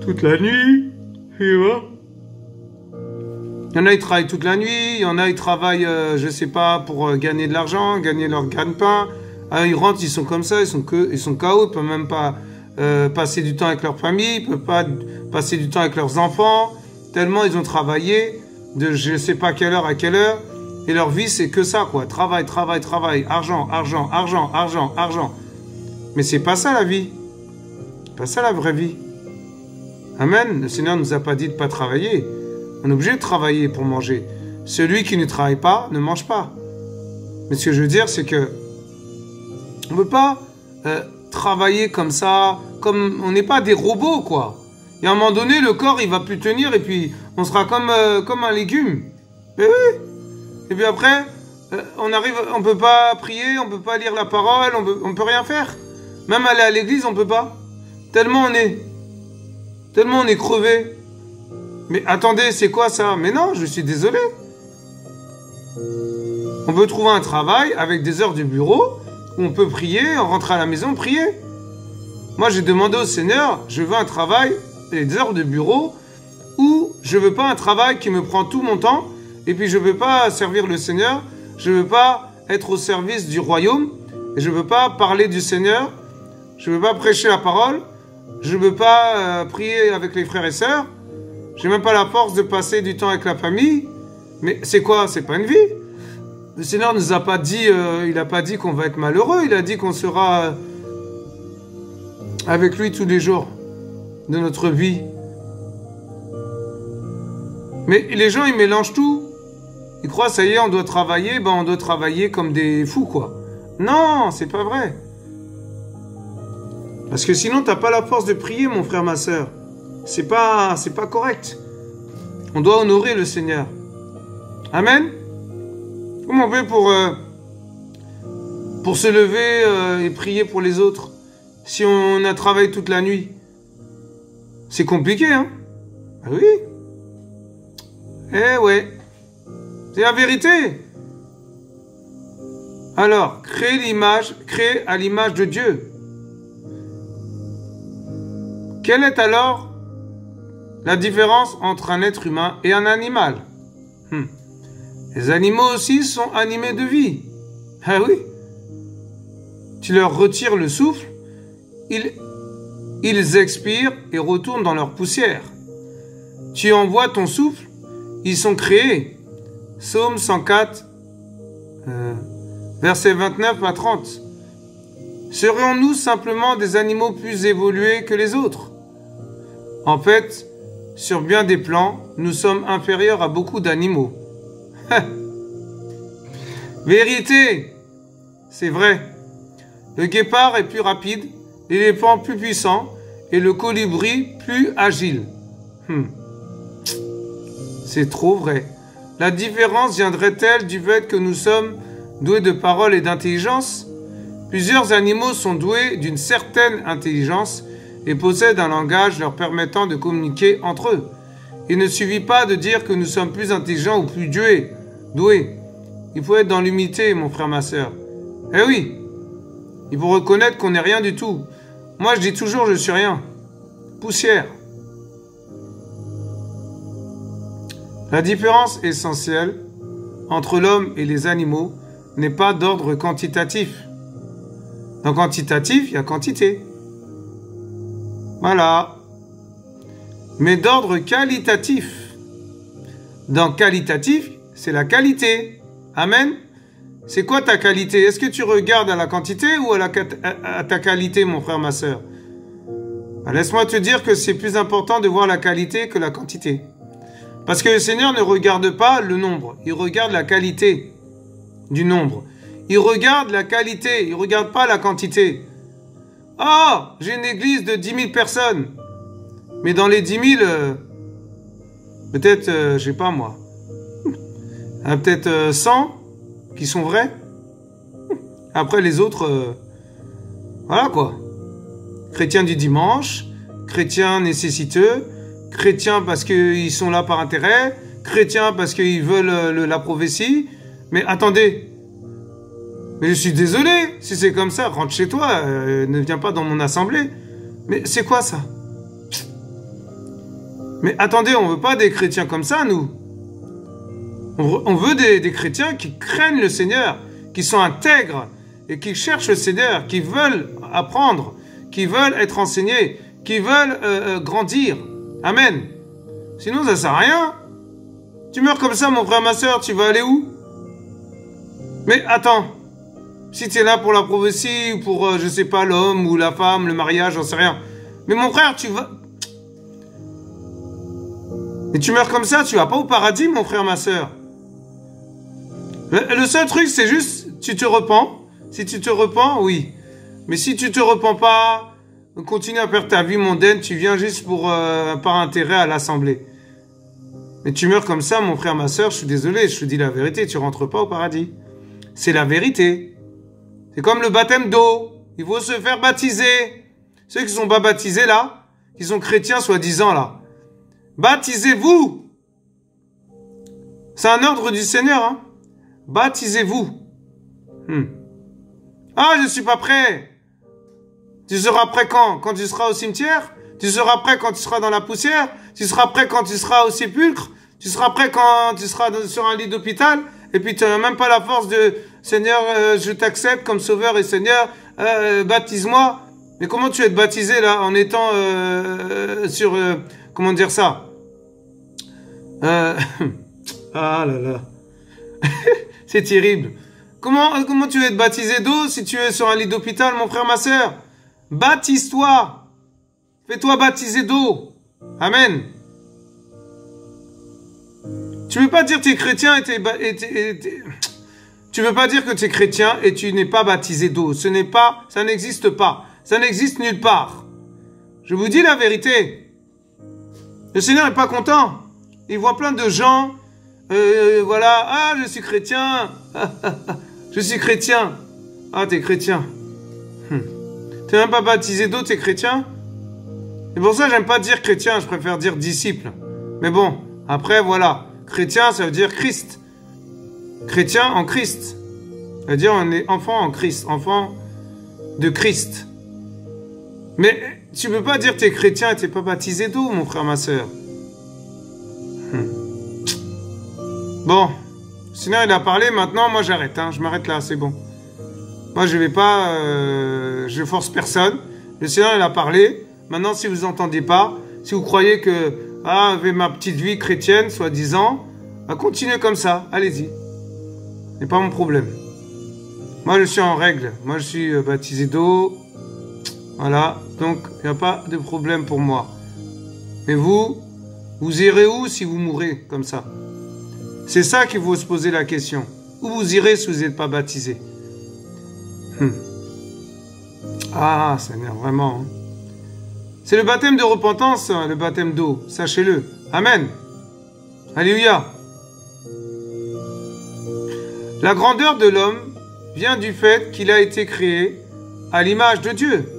toute la nuit. Tu vois. Il y en a, ils travaillent toute la nuit. Il y en a, ils travaillent, je sais pas, pour gagner de l'argent, gagner leur gagne-pain. Ils rentrent, ils sont comme ça, ils sont KO, ils peuvent même pas passer du temps avec leur famille, ils peuvent pas passer du temps avec leurs enfants. tellement ils ont travaillé de je ne sais pas quelle heure à quelle heure, et leur vie c'est que ça, quoi. Travail, travail, travail, argent, argent, argent, argent, argent. Mais c'est pas ça la vie. Pas ça la vraie vie. Amen. Le Seigneur ne nous a pas dit de ne pas travailler. On est obligé de travailler pour manger. Celui qui ne travaille pas ne mange pas. Mais ce que je veux dire, c'est que on ne peut pas travailler comme ça, comme on n'est pas des robots, quoi. Et à un moment donné, le corps, il va plus tenir et puis on sera comme un légume. Et oui. Et puis après, on peut pas prier, on peut pas lire la parole, on peut rien faire. Même aller à l'église, on peut pas. Tellement on est crevé. Mais attendez, c'est quoi ça? Mais non, je suis désolé. On peut trouver un travail avec des heures de bureau où on peut prier, on rentre à la maison, prier. Moi, j'ai demandé au Seigneur, je veux un travail, des heures de bureau, où je veux pas un travail qui me prend tout mon temps, et puis je veux pas servir le Seigneur, je veux pas être au service du royaume, et je veux pas parler du Seigneur, je veux pas prêcher la parole, je veux pas prier avec les frères et sœurs, j'ai même pas la force de passer du temps avec la famille. Mais c'est quoi? C'est pas une vie. Le Seigneur nous a pas dit, il a pas dit qu'on va être malheureux, il a dit qu'on sera avec lui tous les jours de notre vie. Mais les gens, ils mélangent tout. Ils croient, ça y est, on doit travailler, on doit travailler comme des fous, quoi. Non, c'est pas vrai. Parce que sinon, t'as pas la force de prier, mon frère, ma sœur. C'est pas correct. On doit honorer le Seigneur. Amen. Comment on fait pour se lever et prier pour les autres si on a travaillé toute la nuit? C'est compliqué, hein? Ah oui. Eh ouais. C'est la vérité. Alors, créer à l'image de Dieu. Quelle est alors la différence entre un être humain et un animal? Les animaux aussi sont animés de vie. Ah oui. Tu leur retires le souffle, ils expirent et retournent dans leur poussière. Tu envoies ton souffle, ils sont créés. Psaume 104, versets 29 à 30. Serions-nous simplement des animaux plus évolués que les autres? En fait, sur bien des plans, nous sommes inférieurs à beaucoup d'animaux. Vérité, c'est vrai. Le guépard est plus rapide, l'éléphant plus puissant et le colibri plus agile. C'est trop vrai. La différence viendrait-elle du fait que nous sommes doués de parole et d'intelligence? Plusieurs animaux sont doués d'une certaine intelligence et possèdent un langage leur permettant de communiquer entre eux. Il ne suffit pas de dire que nous sommes plus intelligents ou plus doués. Il faut être dans l'humilité, mon frère, ma sœur. Eh oui, il faut reconnaître qu'on n'est rien du tout. Moi, je dis toujours, je suis rien. Poussière. La différence essentielle entre l'homme et les animaux n'est pas d'ordre quantitatif. Dans quantitatif, il y a quantité. Voilà. Mais d'ordre qualitatif. Dans qualitatif, c'est la qualité. Amen. C'est quoi ta qualité? Est-ce que tu regardes à la quantité ou à ta qualité, mon frère, ma sœur? Laisse-moi te dire que c'est plus important de voir la qualité que la quantité. Parce que le Seigneur ne regarde pas le nombre, il regarde la qualité du nombre. Il regarde la qualité, il ne regarde pas la quantité. Ah, j'ai une église de 10 000 personnes. Mais dans les 10 000, peut-être, je sais pas moi, peut-être 100 qui sont vrais. Après les autres, voilà quoi. Chrétiens du dimanche, chrétiens nécessiteux, chrétiens parce qu'ils sont là par intérêt, chrétiens parce qu'ils veulent la prophétie. Mais attendez, mais je suis désolé, si c'est comme ça, rentre chez toi, ne viens pas dans mon assemblée. Mais c'est quoi ça? Mais attendez, on veut pas des chrétiens comme ça, nous. On veut des chrétiens qui craignent le Seigneur, qui sont intègres et qui cherchent le Seigneur, qui veulent apprendre, qui veulent être enseignés, qui veulent grandir. Amen. Sinon, ça sert à rien. Tu meurs comme ça, mon frère, ma soeur, tu vas aller où? Mais attends, si tu es là pour la prophétie, ou pour, je sais pas, l'homme ou la femme, le mariage, j'en sais rien. Mais mon frère, tu vas... Et tu meurs comme ça, tu vas pas au paradis, mon frère, ma soeur. Le seul truc, c'est juste, tu te repens. Si tu te repens, oui. Mais si tu te repens pas, continue à faire ta vie mondaine, tu viens juste pour par intérêt à l'assemblée. Mais tu meurs comme ça, mon frère, ma soeur, je suis désolé, je te dis la vérité, tu rentres pas au paradis. C'est la vérité. C'est comme le baptême d'eau. Il faut se faire baptiser. Ceux qui sont pas baptisés là, qui sont chrétiens soi-disant là, baptisez-vous. C'est un ordre du Seigneur, hein. Baptisez-vous. Ah, je suis pas prêt. Tu seras prêt quand? Quand tu seras au cimetière? Tu seras prêt quand tu seras dans la poussière? Tu seras prêt quand tu seras au sépulcre? Tu seras prêt quand tu seras sur un lit d'hôpital? Et puis tu n'as même pas la force de Seigneur, je t'accepte comme sauveur et Seigneur, baptise-moi. Mais comment tu vas être baptisé là en étant sur comment dire ça? Ah là là. C'est terrible. Comment tu vas être baptisé d'eau si tu es sur un lit d'hôpital, mon frère, ma sœur? Baptise-toi. Fais-toi baptiser d'eau. Amen. Tu veux pas dire que tu es chrétien tu veux pas dire que tu es chrétien et tu n'es pas baptisé d'eau. Ça n'existe pas. Ça n'existe nulle part. Je vous dis la vérité. Le Seigneur n'est pas content. Il voit plein de gens, voilà, ah, je suis chrétien. Je suis chrétien. Ah, t'es chrétien. T'es même pas baptisé d'eau, t'es chrétien? C'est pour ça que j'aime pas dire chrétien, je préfère dire disciple. Mais bon, après, voilà. Chrétien, ça veut dire Christ. Chrétien en Christ. Ça veut dire on est enfant en Christ, enfant de Christ. Mais tu peux pas dire que t'es chrétien et t'es pas baptisé d'eau, mon frère, ma soeur. Bon, sinon il a parlé, maintenant moi j'arrête, hein, je m'arrête là, c'est bon. Moi je vais pas, je force personne. Le Seigneur il a parlé, maintenant si vous entendez pas, si vous croyez que, ah, avec ma petite vie chrétienne, soi-disant, bah, continuez comme ça, allez-y. C'est pas mon problème. Moi je suis en règle, moi je suis baptisé d'eau, voilà, donc il n'y a pas de problème pour moi. Mais vous irez où si vous mourrez comme ça? C'est ça qu'il faut se poser la question. Où vous irez si vous n'êtes pas baptisé? Ah, Seigneur, vraiment. Hein. C'est le baptême de repentance, hein, le baptême d'eau. Sachez-le. Amen. Alléluia. La grandeur de l'homme vient du fait qu'il a été créé à l'image de Dieu.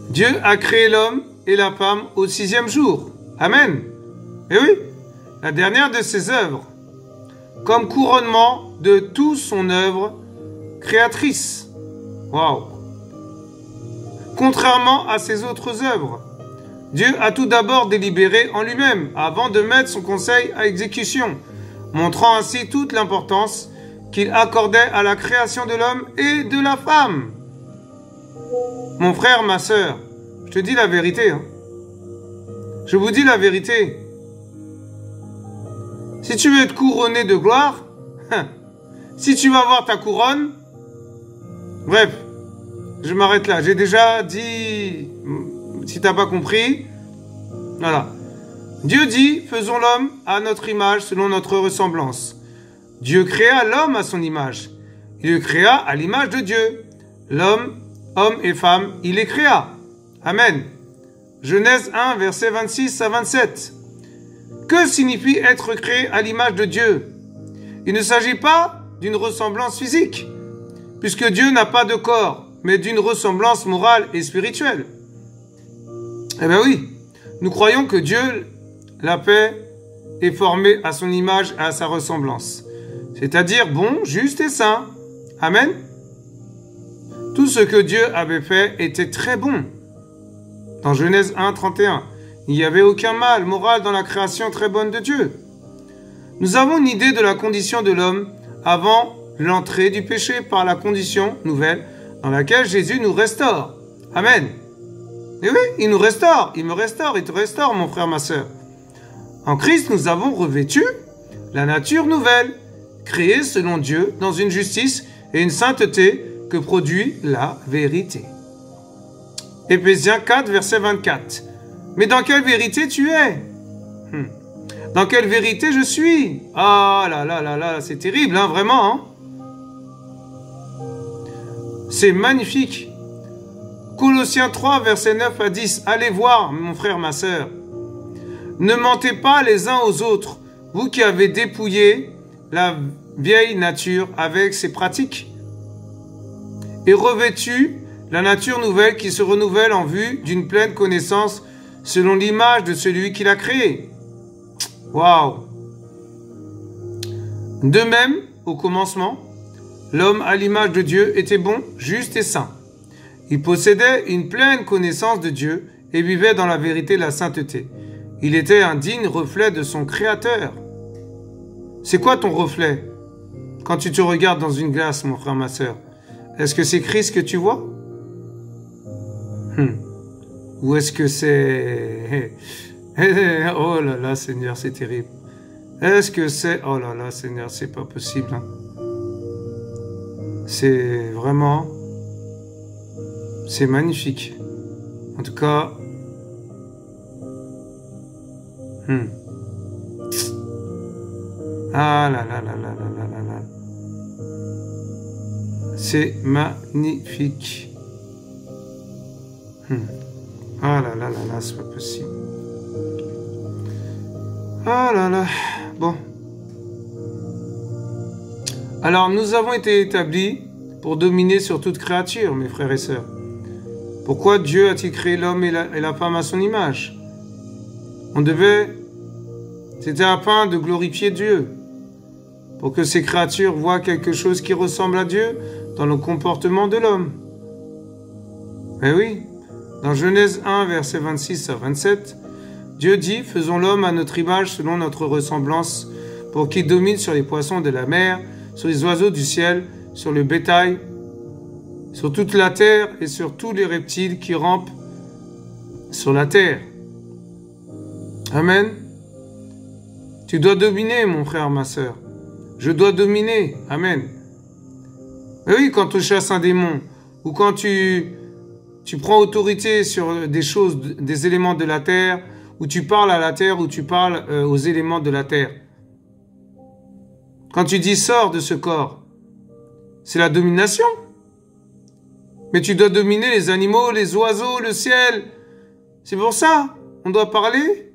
Dieu a créé l'homme et la femme au 6e jour. Amen. Et oui, la dernière de ses œuvres, comme couronnement de toute son œuvre créatrice. Waouh. Contrairement à ses autres œuvres, Dieu a tout d'abord délibéré en lui-même avant de mettre son conseil à exécution, montrant ainsi toute l'importance qu'il accordait à la création de l'homme et de la femme. Mon frère, ma sœur, je te dis la vérité. Hein. Je vous dis la vérité. Si tu veux être couronné de gloire, si tu vas avoir ta couronne, bref, je m'arrête là. J'ai déjà dit, si tu n'as pas compris, voilà. Dieu dit, faisons l'homme à notre image selon notre ressemblance. Dieu créa l'homme à son image. Il le créa à l'image de Dieu. L'homme, homme et femme, il les créa. Amen. Genèse 1, versets 26 à 27. Que signifie être créé à l'image de Dieu? Il ne s'agit pas d'une ressemblance physique, puisque Dieu n'a pas de corps, mais d'une ressemblance morale et spirituelle. Eh bien oui, nous croyons que Dieu l'a fait et formé à son image et à sa ressemblance, c'est-à-dire bon, juste et saint. Amen. Tout ce que Dieu avait fait était très bon. Dans Genèse 1, 31, il n'y avait aucun mal moral dans la création très bonne de Dieu. Nous avons une idée de la condition de l'homme avant l'entrée du péché par la condition nouvelle dans laquelle Jésus nous restaure. Amen. Et oui, il nous restaure, il me restaure, il te restaure, mon frère, ma sœur. En Christ, nous avons revêtu la nature nouvelle, créée selon Dieu dans une justice et une sainteté que produit la vérité. Éphésiens 4, verset 24. Mais dans quelle vérité tu es? Dans quelle vérité je suis? Ah là là là là, c'est terrible, hein, vraiment. Hein? C'est magnifique. Colossiens 3, verset 9 à 10. Allez voir, mon frère, ma sœur. Ne mentez pas les uns aux autres, vous qui avez dépouillé la vieille nature avec ses pratiques, et revêtu la nature nouvelle qui se renouvelle en vue d'une pleine connaissance selon l'image de celui qui l'a créé. Waouh! De même, au commencement, l'homme à l'image de Dieu était bon, juste et saint. Il possédait une pleine connaissance de Dieu et vivait dans la vérité et la sainteté. Il était un digne reflet de son Créateur. C'est quoi ton reflet? Quand tu te regardes dans une glace, mon frère, ma sœur, est-ce que c'est Christ que tu vois? Ou est-ce que c'est... Oh là là, Seigneur, c'est terrible. Est-ce que c'est... Oh là là, Seigneur, c'est pas possible. Hein. C'est vraiment... C'est magnifique. En tout cas... Ah là là là là là là là là. C'est magnifique. Ah là là là là, c'est pas possible. Ah là là. Bon. Alors, nous avons été établis pour dominer sur toute créature, mes frères et sœurs. Pourquoi Dieu a-t-il créé l'homme et la femme à son image? On devait... C'était afin de glorifier Dieu, pour que ces créatures voient quelque chose qui ressemble à Dieu dans le comportement de l'homme. Eh oui, dans Genèse 1, versets 26 à 27, Dieu dit « Faisons l'homme à notre image selon notre ressemblance, pour qu'il domine sur les poissons de la mer, sur les oiseaux du ciel, sur le bétail, sur toute la terre et sur tous les reptiles qui rampent sur la terre. » Amen. Tu dois dominer, mon frère, ma sœur. Je dois dominer. Amen. Et oui, quand tu chasses un démon, ou quand tu prends autorité sur des choses, des éléments de la terre, ou tu parles à la terre, ou tu parles aux éléments de la terre. Quand tu dis « sors de ce corps », c'est la domination. Mais tu dois dominer les animaux, les oiseaux, le ciel. C'est pour ça, on doit parler.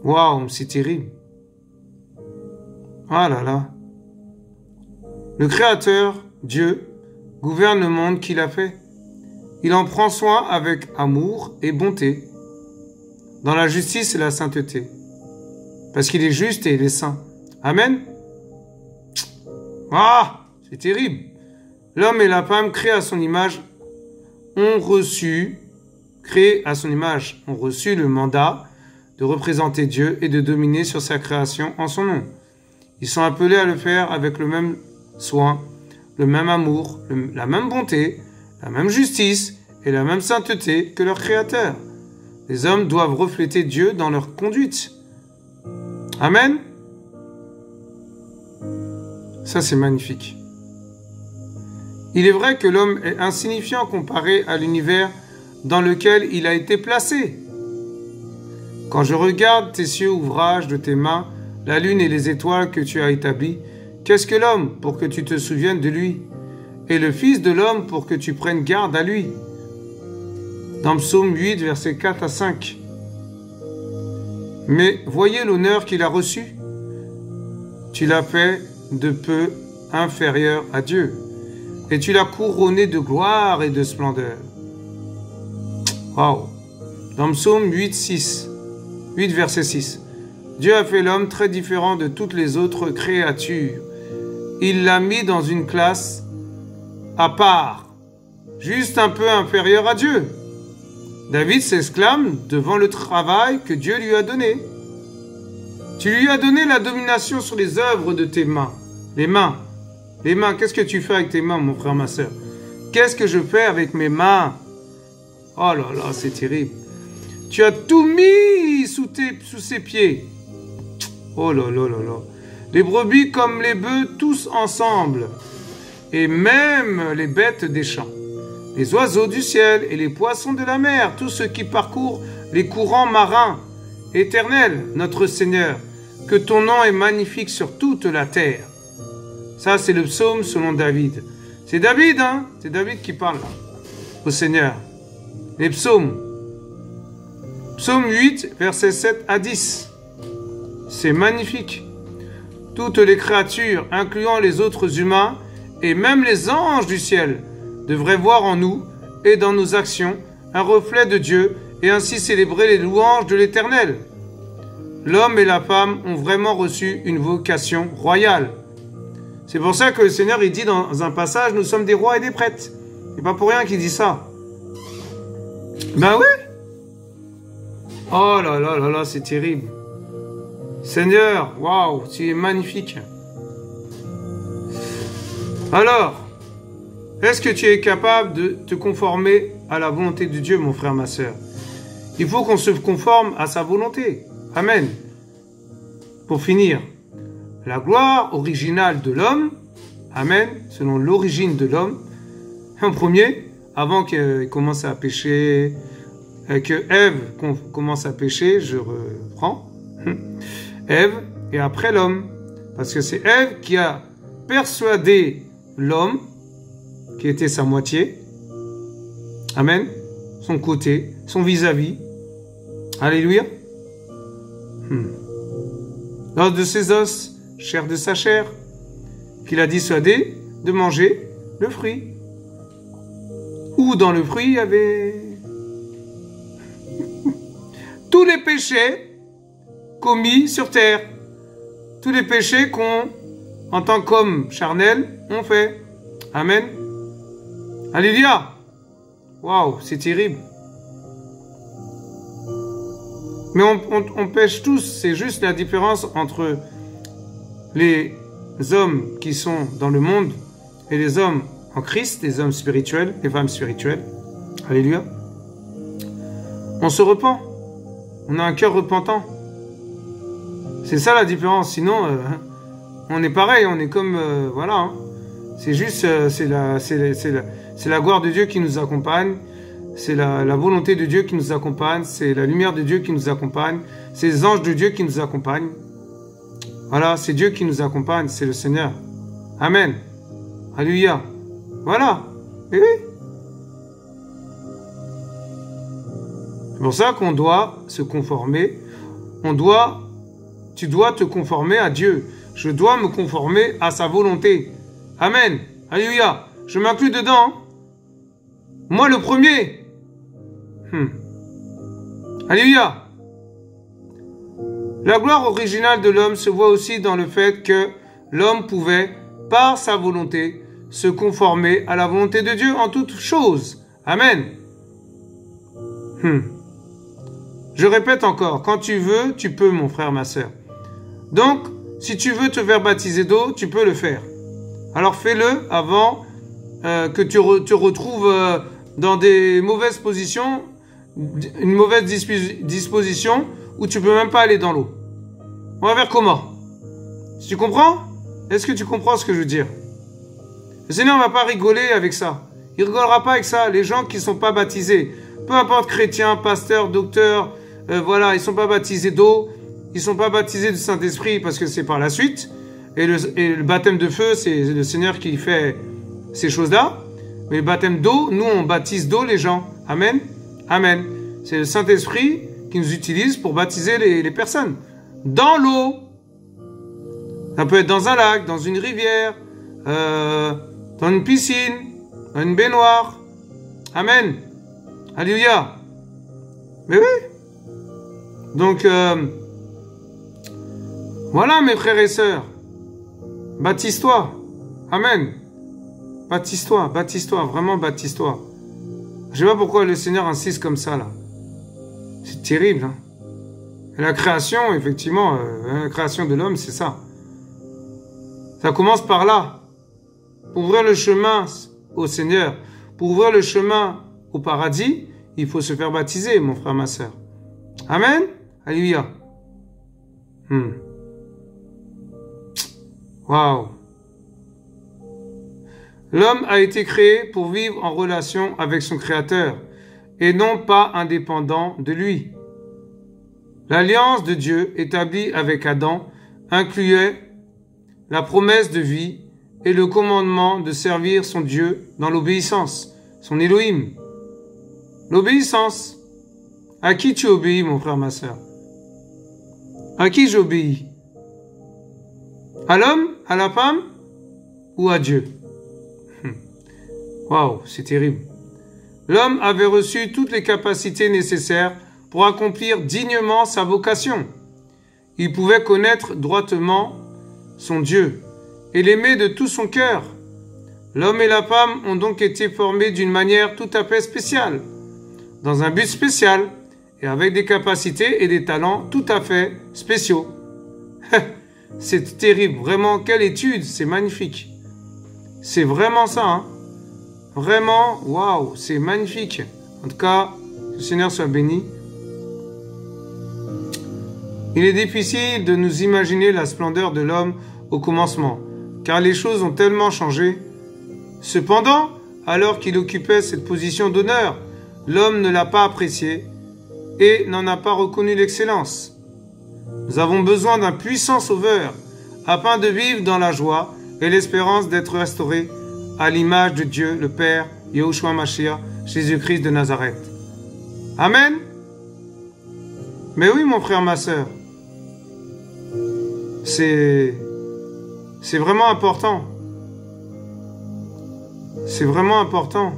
Waouh, c'est terrible. Ah là là. Le Créateur, Dieu, gouverne le monde qu'il a fait. Il en prend soin avec amour et bonté, dans la justice et la sainteté, parce qu'il est juste et il est saint. Amen. Ah, c'est terrible. L'homme et la femme créés à son image créés à son image, ont reçu le mandat de représenter Dieu et de dominer sur sa création en son nom. Ils sont appelés à le faire avec le même soin, le même amour, la même bonté, la même justice et la même sainteté que leur Créateur. Les hommes doivent refléter Dieu dans leur conduite. Amen. Ça, c'est magnifique. Il est vrai que l'homme est insignifiant comparé à l'univers dans lequel il a été placé. Quand je regarde tes cieux ouvrages de tes mains, la lune et les étoiles que tu as établies, qu'est-ce que l'homme pour que tu te souviennes de lui? Et le Fils de l'homme pour que tu prennes garde à lui? Dans Psaume 8, versets 4 à 5. Mais voyez l'honneur qu'il a reçu. Tu l'as fait de peu inférieur à Dieu, et tu l'as couronné de gloire et de splendeur. Waouh! Dans Psaume 8, verset 6. Dieu a fait l'homme très différent de toutes les autres créatures. Il l'a mis dans une classe à part, juste un peu inférieure à Dieu. David s'exclame devant le travail que Dieu lui a donné. Tu lui as donné la domination sur les œuvres de tes mains, les mains. Les mains, qu'est-ce que tu fais avec tes mains, mon frère, ma soeur? Qu'est-ce que je fais avec mes mains? Oh là là, c'est terrible. Tu as tout mis sous ses pieds. Oh là là là là. Les brebis comme les bœufs, tous ensemble. Et même les bêtes des champs. Les oiseaux du ciel et les poissons de la mer. Tous ceux qui parcourent les courants marins. Éternel, notre Seigneur, que ton nom est magnifique sur toute la terre. Ça, c'est le psaume selon David. C'est David, hein? C'est David qui parle là, au Seigneur. Les psaumes. Psaume 8, versets 7 à 10. C'est magnifique. Toutes les créatures, incluant les autres humains, et même les anges du ciel, devraient voir en nous et dans nos actions un reflet de Dieu et ainsi célébrer les louanges de l'Éternel. L'homme et la femme ont vraiment reçu une vocation royale. C'est pour ça que le Seigneur, il dit dans un passage, nous sommes des rois et des prêtres. C'est pas pour rien qu'il dit ça. Ben oui. Oh là là là là, c'est terrible. Seigneur, waouh, tu es magnifique. Alors, est-ce que tu es capable de te conformer à la volonté de Dieu, mon frère, ma soeur? Il faut qu'on se conforme à sa volonté. Amen. Pour finir, la gloire originale de l'homme, amen, selon l'origine de l'homme, en premier, avant qu'il commence à pécher, que Ève commence à pécher, je reprends, Ève, et après l'homme, parce que c'est Ève qui a persuadé l'homme, qui était sa moitié, amen, son côté, son vis-à-vis, alléluia, L'os de ses os, chair de sa chair, qu'il a dissuadé de manger le fruit. Ou dans le fruit, il y avait tous les péchés commis sur terre. Tous les péchés qu'on, en tant qu'homme charnel, on fait. Amen. Alléluia. Waouh, c'est terrible. Mais on pêche tous, c'est juste la différence entre les hommes qui sont dans le monde et les hommes en Christ, les hommes spirituels, les femmes spirituelles. Alléluia. On se repent. On a un cœur repentant. C'est ça la différence. Sinon, on est pareil, on est comme... voilà. Hein. C'est juste, c'est la gloire de Dieu qui nous accompagne. C'est la volonté de Dieu qui nous accompagne. C'est la lumière de Dieu qui nous accompagne. C'est les anges de Dieu qui nous accompagnent. Voilà, c'est Dieu qui nous accompagne. C'est le Seigneur. Amen. Alléluia. Voilà. Et oui. C'est pour ça qu'on doit se conformer. Tu dois te conformer à Dieu. Je dois me conformer à sa volonté. Amen. Alléluia. Je m'inclus dedans. Moi le premier. Alléluia. La gloire originale de l'homme se voit aussi dans le fait que l'homme pouvait, par sa volonté, se conformer à la volonté de Dieu en toutes choses. Amen. Je répète encore, quand tu veux, tu peux, mon frère, ma soeur. Donc, si tu veux te faire baptiser d'eau, tu peux le faire. Alors fais-le avant que tu te retrouves dans des mauvaises positions, une mauvaise disposition où tu peux même pas aller dans l'eau. On va faire comment? Tu comprends? Est-ce que tu comprends ce que je veux dire? Le Seigneur ne va pas rigoler avec ça. Il rigolera pas avec ça. Les gens qui ne sont pas baptisés, peu importe chrétiens, pasteurs, docteurs, voilà, ils ne sont pas baptisés d'eau, ils ne sont pas baptisés du Saint-Esprit parce que c'est par la suite. Et le baptême de feu, c'est le Seigneur qui fait ces choses-là. Mais le baptême d'eau, nous, on baptise d'eau les gens. Amen. Amen. C'est le Saint-Esprit qui nous utilise pour baptiser les personnes. Dans l'eau. Ça peut être dans un lac, dans une rivière, dans une piscine, dans une baignoire. Amen. Alléluia. Mais oui. Donc, voilà mes frères et sœurs. Baptise-toi. Amen. Baptise-toi, baptise-toi, vraiment baptise-toi. Je sais pas pourquoi le Seigneur insiste comme ça, là. C'est terrible, hein. Et la création, effectivement, la création de l'homme, c'est ça. Ça commence par là. Pour ouvrir le chemin au Seigneur, pour ouvrir le chemin au paradis, il faut se faire baptiser, mon frère, ma sœur. Amen. Alléluia. Waouh. L'homme a été créé pour vivre en relation avec son Créateur et non pas indépendant de lui. L'alliance de Dieu établie avec Adam incluait la promesse de vie et le commandement de servir son Dieu dans l'obéissance, son Elohim. L'obéissance. À qui tu obéis, mon frère, ma sœur? À qui j'obéis? À l'homme, à la femme ou à Dieu? Waouh, c'est terrible. L'homme avait reçu toutes les capacités nécessaires pour accomplir dignement sa vocation. Il pouvait connaître droitement son Dieu et l'aimer de tout son cœur. L'homme et la femme ont donc été formés d'une manière tout à fait spéciale, dans un but spécial et avec des capacités et des talents tout à fait spéciaux. C'est terrible, vraiment, quelle étude, c'est magnifique. C'est vraiment ça, hein. Vraiment, waouh, c'est magnifique. En tout cas, que le Seigneur soit béni. Il est difficile de nous imaginer la splendeur de l'homme au commencement, car les choses ont tellement changé. Cependant, alors qu'il occupait cette position d'honneur, l'homme ne l'a pas apprécié et n'en a pas reconnu l'excellence. Nous avons besoin d'un puissant sauveur afin de vivre dans la joie et l'espérance d'être restaurés à l'image de Dieu, le Père, Yahushua Mashiach, Jésus-Christ de Nazareth. Amen. Mais oui, mon frère, ma sœur, c'est vraiment important. C'est vraiment important.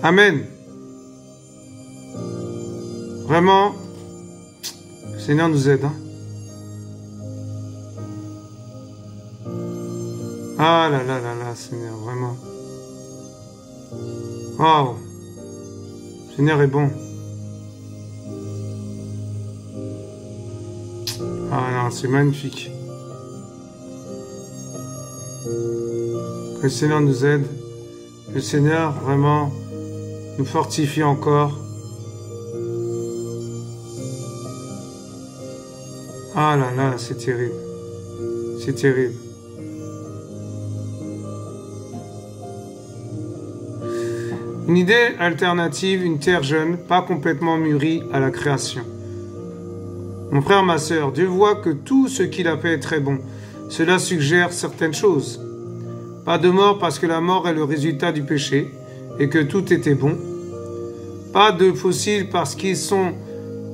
Amen. Vraiment, le Seigneur nous aide. Hein? Ah là là là là, Seigneur, vraiment. Waouh. Le Seigneur est bon. Ah non, c'est magnifique. Que le Seigneur nous aide. Que le Seigneur, vraiment, nous fortifie encore. Ah là là, c'est terrible. C'est terrible. Une idée alternative, une terre jeune, pas complètement mûrie à la création. Mon frère, ma sœur, Dieu voit que tout ce qu'il a fait est très bon. Cela suggère certaines choses. Pas de mort parce que la mort est le résultat du péché et que tout était bon. Pas de fossiles parce qu'ils sont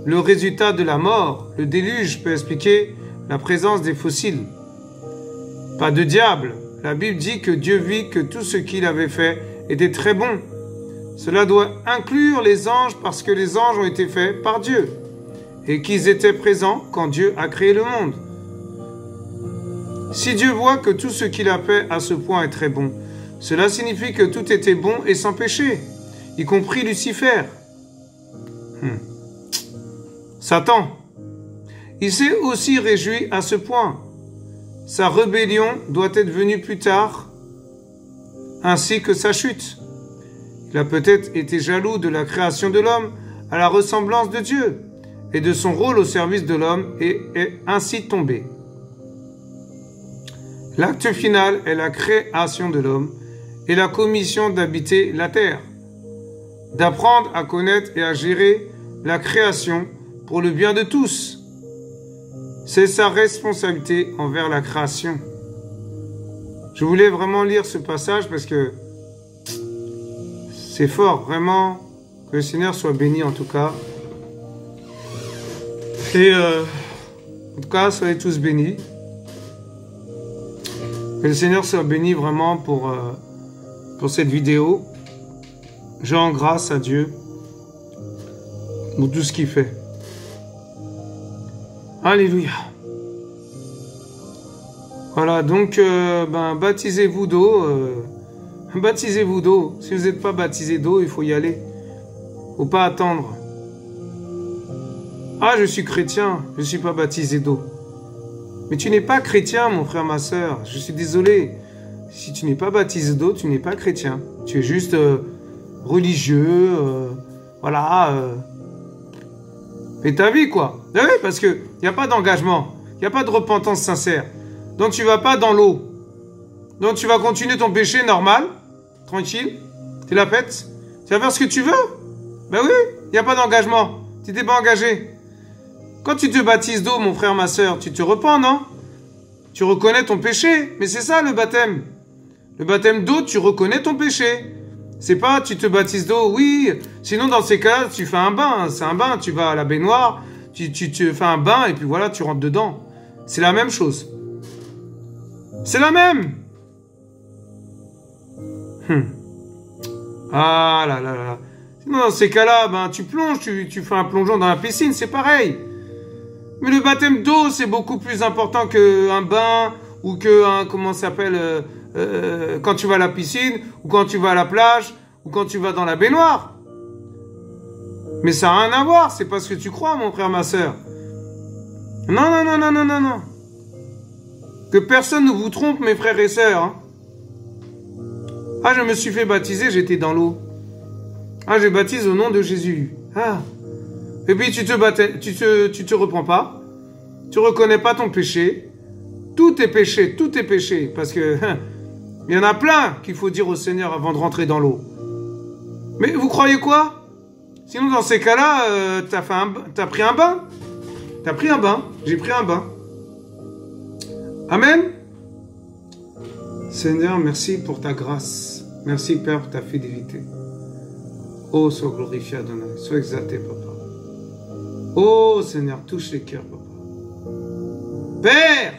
le résultat de la mort. Le déluge peut expliquer la présence des fossiles. Pas de diable. La Bible dit que Dieu vit que tout ce qu'il avait fait était très bon. Cela doit inclure les anges parce que les anges ont été faits par Dieu et qu'ils étaient présents quand Dieu a créé le monde. Si Dieu voit que tout ce qu'il a fait à ce point est très bon, cela signifie que tout était bon et sans péché, y compris Lucifer. Satan. Il s'est aussi réjoui à ce point. Sa rébellion doit être venue plus tard, ainsi que sa chute. Il a peut-être été jaloux de la création de l'homme à la ressemblance de Dieu et de son rôle au service de l'homme et est ainsi tombé. L'acte final est la création de l'homme et la commission d'habiter la terre, d'apprendre à connaître et à gérer la création pour le bien de tous. C'est sa responsabilité envers la création. Je voulais vraiment lire ce passage parce que c'est fort, vraiment, que le Seigneur soit béni en tout cas. Et en tout cas, soyez tous bénis. Que le Seigneur soit béni vraiment pour cette vidéo. Je rends grâce à Dieu pour tout ce qu'il fait. Alléluia. Voilà, donc baptisez-vous d'eau. Baptisez-vous d'eau. Si vous n'êtes pas baptisé d'eau, il faut y aller. Il ne faut pas attendre. Ah, je suis chrétien, je ne suis pas baptisé d'eau. Mais tu n'es pas chrétien, mon frère, ma soeur. Je suis désolé. Si tu n'es pas baptisé d'eau, tu n'es pas chrétien. Tu es juste religieux, voilà. Et ta vie, quoi. Ah oui, parce qu'il n'y a pas d'engagement. Il n'y a pas de repentance sincère. Donc tu ne vas pas dans l'eau. Donc tu vas continuer ton péché normal, tranquille. Tu la pètes. Tu vas faire ce que tu veux. Ben oui, il n'y a pas d'engagement. Tu t'es pas engagé. Quand tu te baptises d'eau, mon frère, ma soeur, tu te repens, non? Tu reconnais ton péché. Mais c'est ça le baptême. Le baptême d'eau, tu reconnais ton péché. C'est pas tu te baptises d'eau, oui. Sinon, dans ces cas-là, tu fais un bain. C'est un bain. Tu vas à la baignoire, tu fais un bain et puis voilà, tu rentres dedans. C'est la même chose. C'est la même. Ah là là là. Sinon, dans ces cas-là, ben, tu plonges, tu fais un plongeon dans la piscine, c'est pareil. Mais le baptême d'eau, c'est beaucoup plus important qu'un bain ou qu'un, comment ça s'appelle, quand tu vas à la piscine ou quand tu vas à la plage ou quand tu vas dans la baignoire. Mais ça n'a rien à voir, c'est pas ce que tu crois, mon frère, ma soeur. Non, non, non, non, non, non, non. Que personne ne vous trompe, mes frères et sœurs. Hein. Ah, je me suis fait baptiser, j'étais dans l'eau. Ah, je baptise au nom de Jésus. Ah. Et puis tu te reprends pas. Tu reconnais pas ton péché. Tout est péché, tout est péché. Parce que il y en a plein qu'il faut dire au Seigneur avant de rentrer dans l'eau. Mais vous croyez quoi? Sinon, dans ces cas-là, t'as pris un bain. T'as pris un bain. J'ai pris un bain. Amen. Seigneur, merci pour ta grâce. Merci, Père, pour ta fidélité. Oh, sois glorifié, Adonai. Sois exalté, Papa. Oh, Seigneur, touche les cœurs, Papa. Père,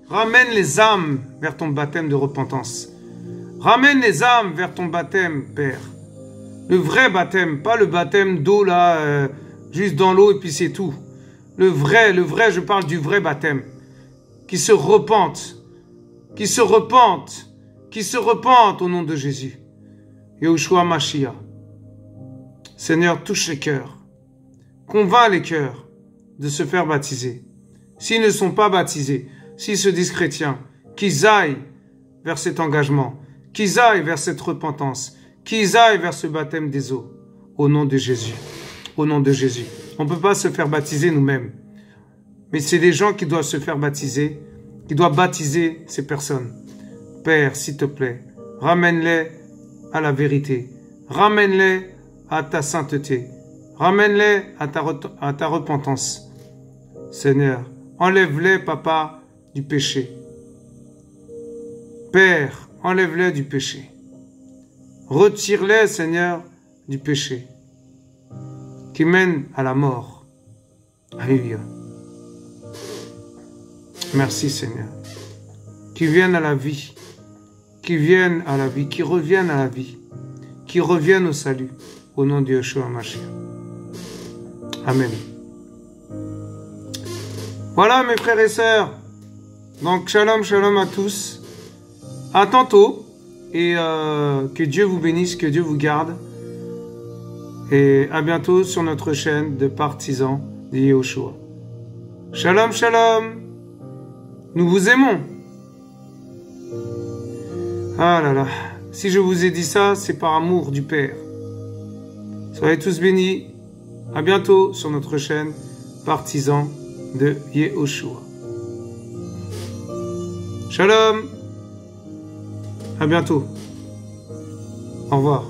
ramène les âmes vers ton baptême de repentance. Ramène les âmes vers ton baptême, Père. Le vrai baptême, pas le baptême d'eau, là, juste dans l'eau et puis c'est tout. Le vrai, je parle du vrai baptême. Qui se repentent. Qui se repentent. Qui se repentent au nom de Jésus. Yahushua Mashiach. Seigneur, touche les cœurs. Convainc les cœurs de se faire baptiser. S'ils ne sont pas baptisés, s'ils se disent chrétiens, qu'ils aillent vers cet engagement, qu'ils aillent vers cette repentance, qu'ils aillent vers ce baptême des eaux. Au nom de Jésus. Au nom de Jésus. On ne peut pas se faire baptiser nous-mêmes. Mais c'est des gens qui doivent se faire baptiser, qui doivent baptiser ces personnes. Père, s'il te plaît, ramène-les à la vérité. Ramène-les à ta sainteté. Ramène-les à ta repentance. Seigneur, enlève-les, Papa, du péché. Père, enlève-les du péché. Retire-les, Seigneur, du péché qui mène à la mort. Alléluia. Merci, Seigneur. Qui viennent à la vie. Qui viennent à la vie. Qui reviennent à la vie. Qui reviennent au salut. Au nom de Yeshua Mashiach. Amen. Voilà, mes frères et sœurs. Donc, shalom, shalom à tous. À tantôt. Et que Dieu vous bénisse, que Dieu vous garde. Et à bientôt sur notre chaîne de partisans de Yehoshua. Shalom, shalom. Nous vous aimons. Ah là là. Si je vous ai dit ça, c'est par amour du Père. Soyez tous bénis. À bientôt sur notre chaîne partisans de Yehoshua. Shalom. À bientôt. Au revoir.